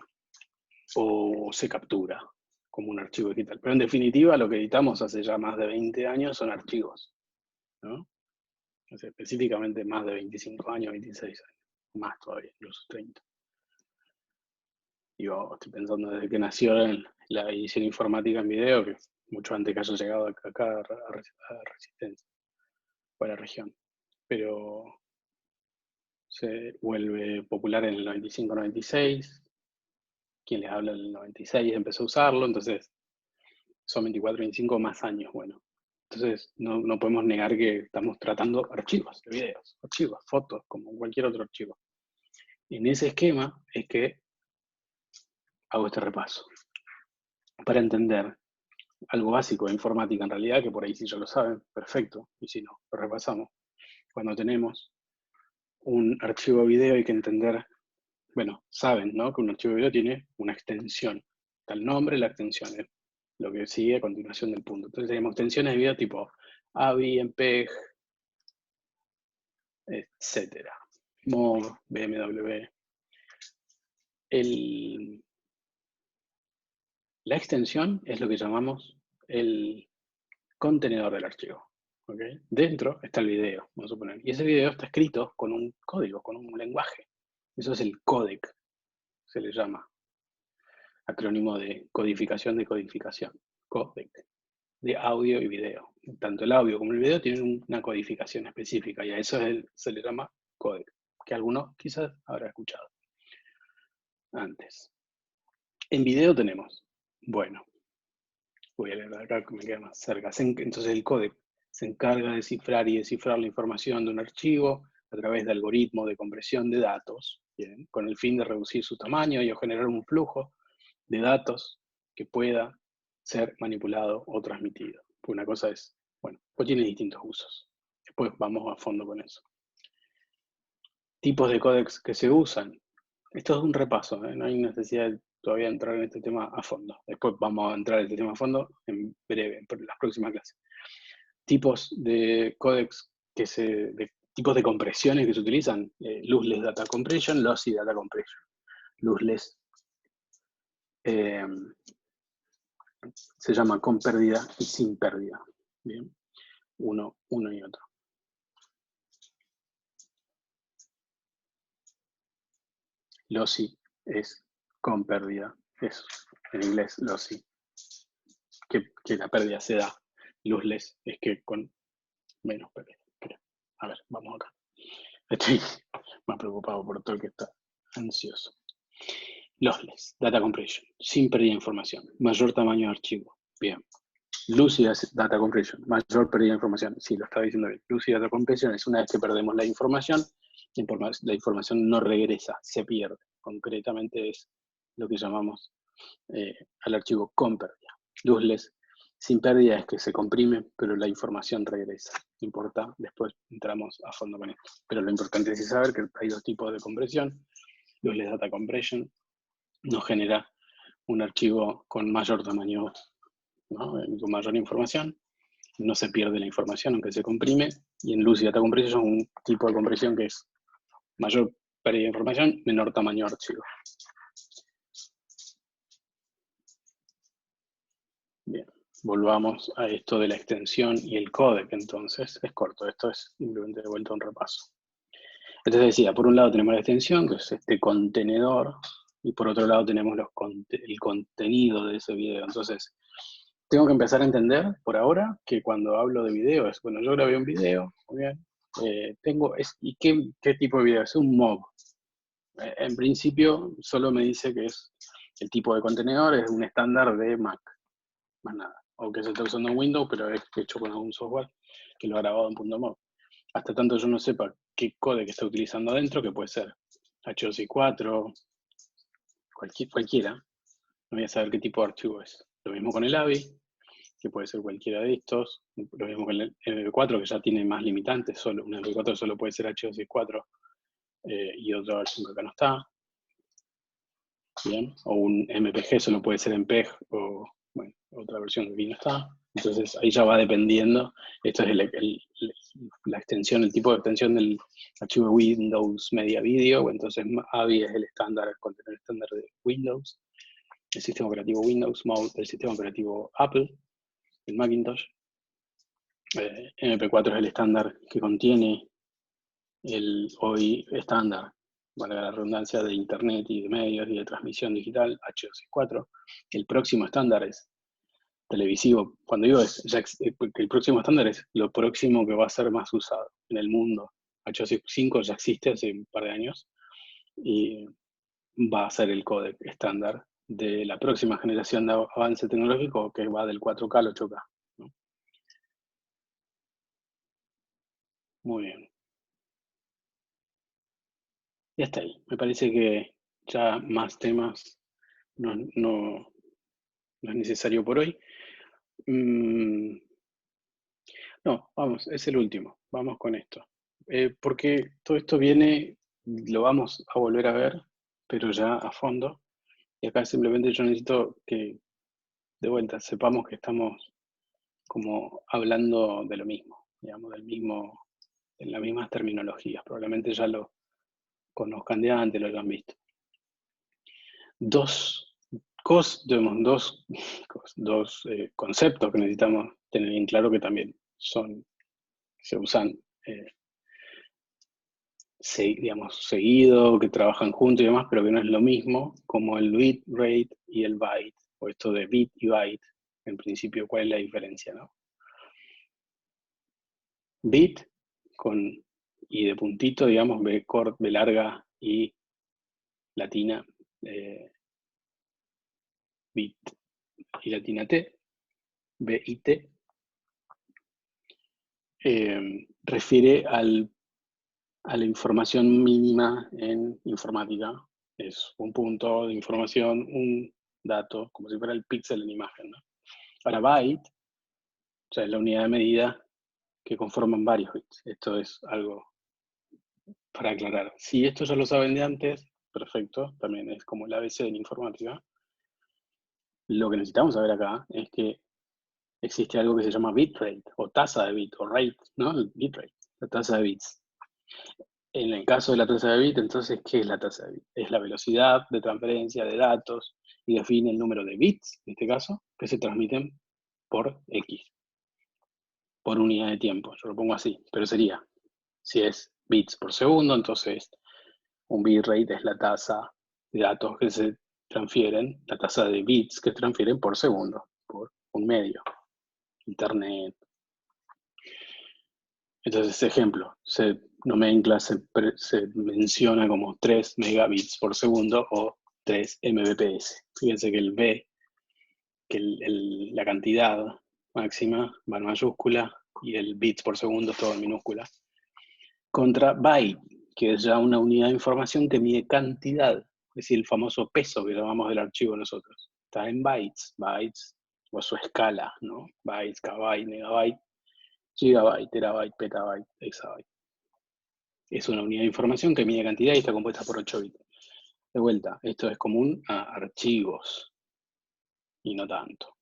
o se captura como un archivo digital. Pero en definitiva, lo que editamos hace ya más de 20 años son archivos, ¿no? O sea, específicamente más de 25 años, 26 años, más todavía, incluso 30. Yo estoy pensando desde que nació la edición informática en video, que mucho antes que haya llegado acá a Resistencia, o a la región. Pero se vuelve popular en el 95-96, quien les habla en el 96 empezó a usarlo, entonces son 24, 25 más años, bueno. Entonces no podemos negar que estamos tratando archivos de videos, archivos, fotos, como cualquier otro archivo. En ese esquema es que hago este repaso. Para entender algo básico de informática en realidad, que por ahí sí ya lo saben, perfecto, y si no, lo repasamos. Cuando tenemos un archivo video hay que entender, bueno, saben, ¿no? Que un archivo video tiene una extensión. Está el nombre, la extensión, es lo que sigue a continuación del punto. Entonces tenemos extensiones de video tipo AVI, MPEG, etcétera. MOV, BMW. La extensión es lo que llamamos el contenedor del archivo. ¿Okay? Dentro está el video, vamos a suponer. Y ese video está escrito con un código, con un lenguaje. Eso es el códec, se le llama. Acrónimo de codificación de codificación. Códec. De audio y video. Tanto el audio como el video tienen una codificación específica y a eso se le llama códec, que algunos quizás habrá escuchado antes. En video tenemos, bueno, voy a leer acá que me queda más cerca. Entonces el códec se encarga de cifrar y descifrar la información de un archivo a través de algoritmos de compresión de datos, ¿bien? Con el fin de reducir su tamaño y generar un flujo de datos que pueda ser manipulado o transmitido. Una cosa es, bueno, pues tiene distintos usos. Después vamos a fondo con eso. Tipos de códecs que se usan. Esto es un repaso, ¿eh? No hay necesidad de todavía entrar en este tema a fondo. Después vamos a entrar en este tema a fondo en breve, en las próximas clases. Tipos de códecs tipos de compresiones que se utilizan. Lossless Data Compression, Lossy Data Compression. Lossless se llama con pérdida y sin pérdida. Bien, uno y otro. Lossy es con pérdida, es en inglés lossy, que la pérdida se da. Lossless es que con menos pérdida. Pero, a ver, vamos acá. Estoy más preocupado por todo el que está ansioso. Lossless, Data Compression, sin pérdida de información, mayor tamaño de archivo. Bien. Lossy Data Compression, mayor pérdida de información. Sí, lo estaba diciendo bien. Lossy Data Compression es una vez que perdemos la información no regresa, se pierde. Concretamente es lo que llamamos al archivo con pérdida. Lossless, sin pérdida es que se comprime, pero la información regresa. Importa, después entramos a fondo con esto. Pero lo importante es saber que hay dos tipos de compresión. Lossless Data Compression nos genera un archivo con mayor tamaño, ¿no? Con mayor información. No se pierde la información aunque se comprime. Y en Lossy Data Compression es un tipo de compresión que es mayor pérdida de información, menor tamaño de archivo. Bien, volvamos a esto de la extensión y el códec, entonces. Es corto, esto es simplemente de vuelta a un repaso. Entonces decía, por un lado tenemos la extensión, que es este contenedor, y por otro lado tenemos el contenido de ese video. Entonces, tengo que empezar a entender, por ahora, que cuando hablo de video es, bueno, yo grabé un video, muy bien, ¿Y qué tipo de video? Es un MOV. En principio, solo me dice que es el tipo de contenedor, es un estándar de Mac, más nada. O que se está usando en Windows, pero es hecho con algún software que lo ha grabado en .mov. Hasta tanto yo no sepa qué códec está utilizando adentro, que puede ser H264, cualquiera, no voy a saber qué tipo de archivo es. Lo mismo con el AVI, que puede ser cualquiera de estos. Lo mismo con el MP4, que ya tiene más limitantes. Solo, un MP4 solo puede ser H264 y otra versión que acá no está. Bien, o un MPG solo puede ser MPEG o bueno, otra versión que aquí no está. Entonces ahí ya va dependiendo. Esto es la extensión, el tipo de extensión del archivo Windows Media Video. Entonces AVI es el estándar, el contenedor estándar de Windows. El sistema operativo Windows, el sistema operativo Apple, el Macintosh. MP4 es el estándar que contiene el hoy estándar, valga la redundancia, de internet y de medios y de transmisión digital, H264. El próximo estándar es televisivo. Cuando digo porque el próximo estándar es lo próximo que va a ser más usado en el mundo. H265 ya existe hace un par de años y va a ser el códec estándar de la próxima generación de avance tecnológico, que va del 4K al 8K. ¿No? Muy bien. Ya está ahí. Me parece que ya más temas no es necesario por hoy. No, vamos, es el último. Vamos con esto. Porque todo esto viene, lo vamos a volver a ver, pero ya a fondo. Y acá simplemente yo necesito que, de vuelta, sepamos que estamos como hablando de lo mismo, digamos, en las mismas terminologías. Probablemente ya lo conozcan de antes, lo hayan visto. Dos conceptos que necesitamos tener bien claro que también se usan digamos, seguido, que trabajan juntos y demás, pero que no es lo mismo, como el bit rate y el byte, o esto de bit y byte, en principio, ¿cuál es la diferencia? ¿No? Bit y de puntito, digamos, B larga y latina, bit y latina T, BIT, refiere a la información mínima en informática. Es un punto de información, un dato, como si fuera el píxel en imagen. ¿No? Ahora, byte, o sea, es la unidad de medida que conforman varios bits. Esto es algo para aclarar. Si esto ya lo saben de antes, perfecto, también es como el ABC en informática. Lo que necesitamos saber acá es que existe algo que se llama bitrate, o tasa de bit, o rate, ¿no? El bitrate, la tasa de bits. En el caso de la tasa de bit, entonces, ¿qué es la tasa de bit? Es la velocidad de transferencia de datos y define el número de bits, en este caso, que se transmiten por X, por unidad de tiempo. Yo lo pongo así, pero sería, si es bits por segundo, entonces un bitrate es la tasa de datos que se transfieren, la tasa de bits que se transfieren por segundo, por un medio, internet. Entonces, ejemplo, se menciona como 3 megabits por segundo o 3 mbps. Fíjense que el B, que la cantidad máxima va en mayúscula y el bits por segundo es todo en minúscula. Contra byte, que es ya una unidad de información que mide cantidad, es decir, el famoso peso que llamamos del archivo nosotros. Está en bytes, o su escala, ¿no? Bytes, kbyte, megabyte, gigabyte, terabyte, petabyte, exabyte. Es una unidad de información que mide cantidad y está compuesta por 8 bits. De vuelta, esto es común a archivos y no tanto.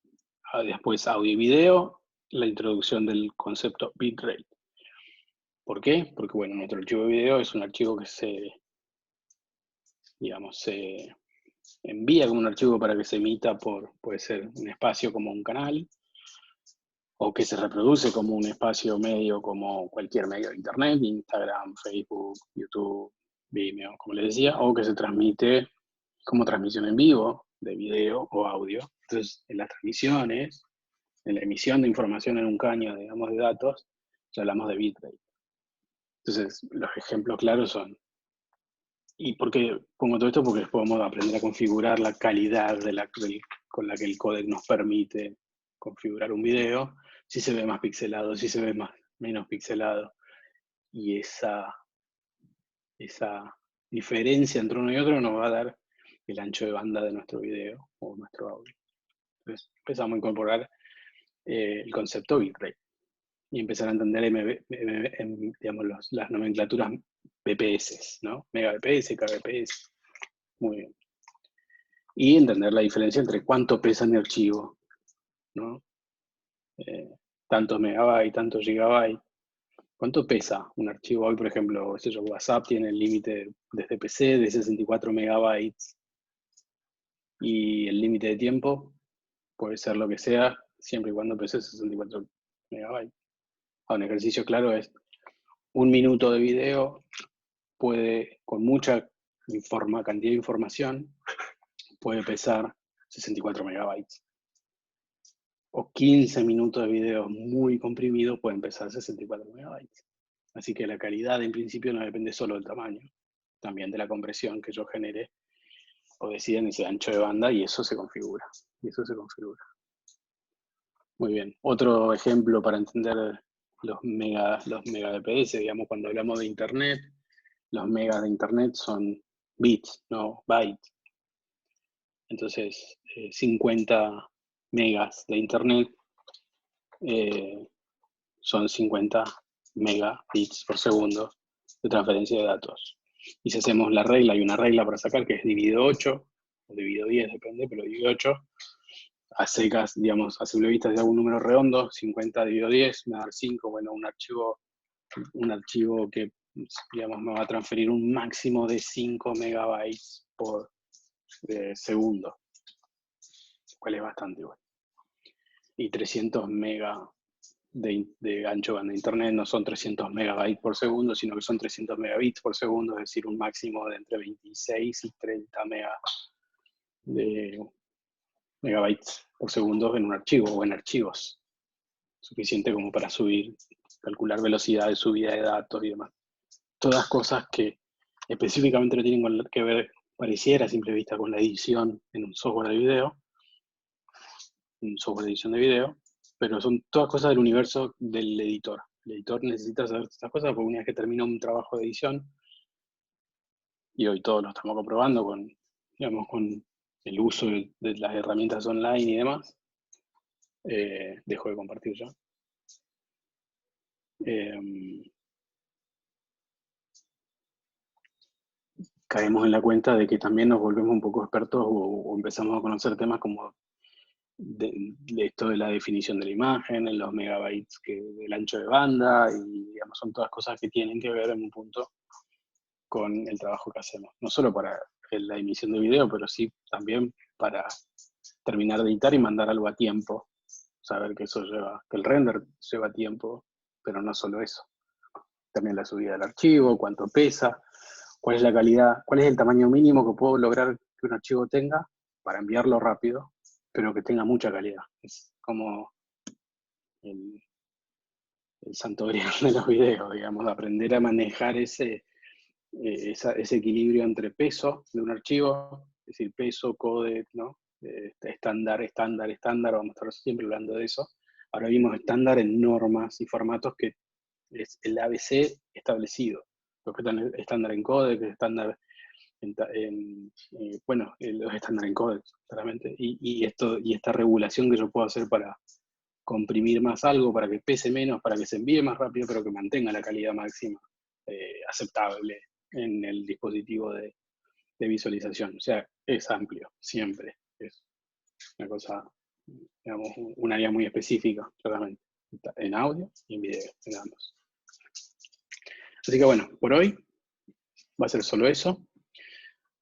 Después audio y video, la introducción del concepto bitrate. ¿Por qué? Porque bueno, nuestro archivo de video es un archivo que se envía como un archivo para que se emita puede ser un espacio como un canal, o que se reproduce como un espacio medio como cualquier medio de internet, Instagram, Facebook, YouTube, Vimeo, como les decía, o que se transmite como transmisión en vivo de video o audio. Entonces, en las transmisiones, en la emisión de información en un caño, digamos, de datos, ya hablamos de bitrate. Entonces, los ejemplos claros son, ¿y por qué pongo todo esto? Porque podemos aprender a configurar la calidad con la que el códec nos permite configurar un video, si se ve más pixelado, si se ve menos pixelado, y esa diferencia entre uno y otro nos va a dar el ancho de banda de nuestro video o nuestro audio. Entonces, empezamos a incorporar el concepto bitrate y empezar a entender digamos, las nomenclaturas BPS, ¿no? Megabps, kbps, muy bien. Y entender la diferencia entre cuánto pesa mi archivo, ¿no? Tantos megabytes, tantos gigabytes. ¿Cuánto pesa un archivo? Hoy, por ejemplo, WhatsApp tiene el límite desde PC de 64 megabytes y el límite de tiempo puede ser lo que sea, siempre y cuando pese 64 megabytes. Un ejercicio claro es 1 minuto de video puede, con mucha cantidad de información, puede pesar 64 megabytes. O 15 minutos de video muy comprimido pueden pesar 64 megabytes. Así que la calidad en principio no depende solo del tamaño, también de la compresión que yo genere o decida en ese ancho de banda, y eso se configura. Muy bien. Otro ejemplo para entender los megabps, digamos, cuando hablamos de Internet, los megas de Internet son bits, no bytes. Entonces, 50 megas de Internet son 50 megabits por segundo de transferencia de datos. Y si hacemos la regla, hay una regla para sacar que es dividido 8, o dividido 10, depende, pero dividido 8, a secas, digamos, a simple vista, si hago un número redondo, 50 dividido 10, me va a dar 5, bueno, un archivo que, digamos, me va a transferir un máximo de 5 megabytes por segundo, cual es bastante igual. Y 300 megas de ancho banda de internet no son 300 megabytes por segundo, sino que son 300 megabits por segundo, es decir, un máximo de entre 26 y 30 megabytes por segundo en un archivo o en archivos. Suficiente como para calcular velocidad de subida de datos y demás. Todas cosas que específicamente no tienen que ver, pareciera a simple vista, con la edición en un software de video, pero son todas cosas del universo del editor. El editor necesita saber estas cosas porque una vez que termina un trabajo de edición, y hoy todos lo estamos comprobando con el uso de las herramientas online y demás, dejo de compartir ya. Caemos en la cuenta de que también nos volvemos un poco expertos o empezamos a conocer temas como de esto de la definición de la imagen, en los megabytes del ancho de banda, y digamos, son todas cosas que tienen que ver en un punto con el trabajo que hacemos. No solo para la emisión de video, pero sí también para terminar de editar y mandar algo a tiempo. Saber que que el render lleva tiempo, pero no solo eso. También la subida del archivo, cuánto pesa, cuál es la calidad, cuál es el tamaño mínimo que puedo lograr que un archivo tenga para enviarlo rápido, pero que tenga mucha calidad. Es como el santo grial de los videos, digamos, aprender a manejar ese equilibrio entre peso de un archivo, es decir, peso, codec, ¿no? Estándar, vamos a estar siempre hablando de eso. Ahora vimos estándar en normas y formatos que es el ABC establecido. Los que están estándar en codec, estándar los estándar en codec, claramente, y esta regulación que yo puedo hacer para comprimir más algo, para que pese menos, para que se envíe más rápido, pero que mantenga la calidad máxima aceptable en el dispositivo de visualización. O sea, es amplio, siempre. Es una cosa, digamos, un área muy específica, claramente, en audio y en video, en ambos. Así que bueno, por hoy va a ser solo eso.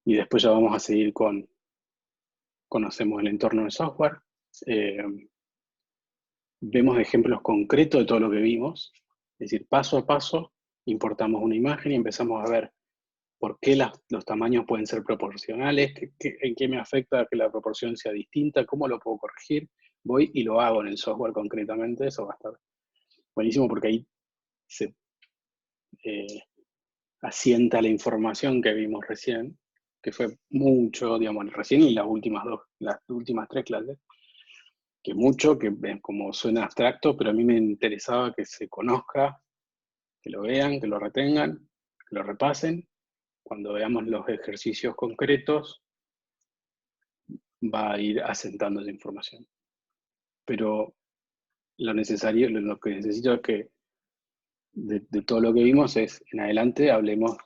Y después ya vamos a seguir conocemos el entorno de software. Vemos ejemplos concretos de todo lo que vimos. Es decir, paso a paso, importamos una imagen y empezamos a ver por qué los tamaños pueden ser proporcionales, en qué me afecta que la proporción sea distinta, cómo lo puedo corregir. Voy y lo hago en el software concretamente, eso va a estar buenísimo porque ahí asienta la información que vimos recién, que fue mucho, digamos, recién y las últimas tres clases, que mucho, que como suena abstracto, pero a mí me interesaba que se conozca, que lo vean, que lo retengan, que lo repasen. Cuando veamos los ejercicios concretos, va a ir asentando esa información. Pero lo que necesito es que de todo lo que vimos es, en adelante hablemos,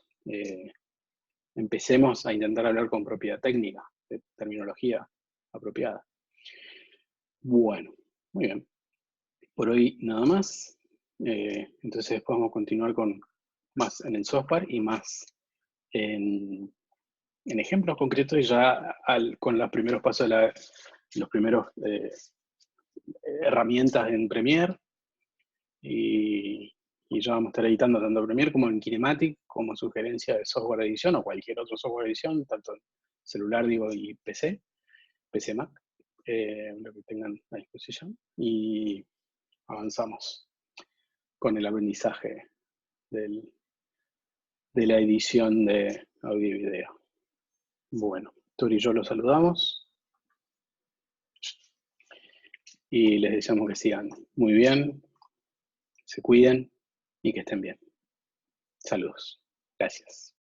empecemos a intentar hablar con propiedad técnica, de terminología apropiada. Bueno, muy bien. Por hoy nada más. Entonces podemos continuar con más en el software y más en ejemplos concretos y ya con los primeros pasos, los primeros herramientas en Premiere. Y ya vamos a estar editando tanto Premiere como en Kinematic, como sugerencia de software de edición o cualquier otro software de edición, tanto en celular, digo, y PC Mac, lo que tengan a disposición. Y avanzamos con el aprendizaje de la edición de audio y video. Bueno, Tori y yo los saludamos y les deseamos que sigan muy bien, se cuiden y que estén bien. Saludos. Gracias.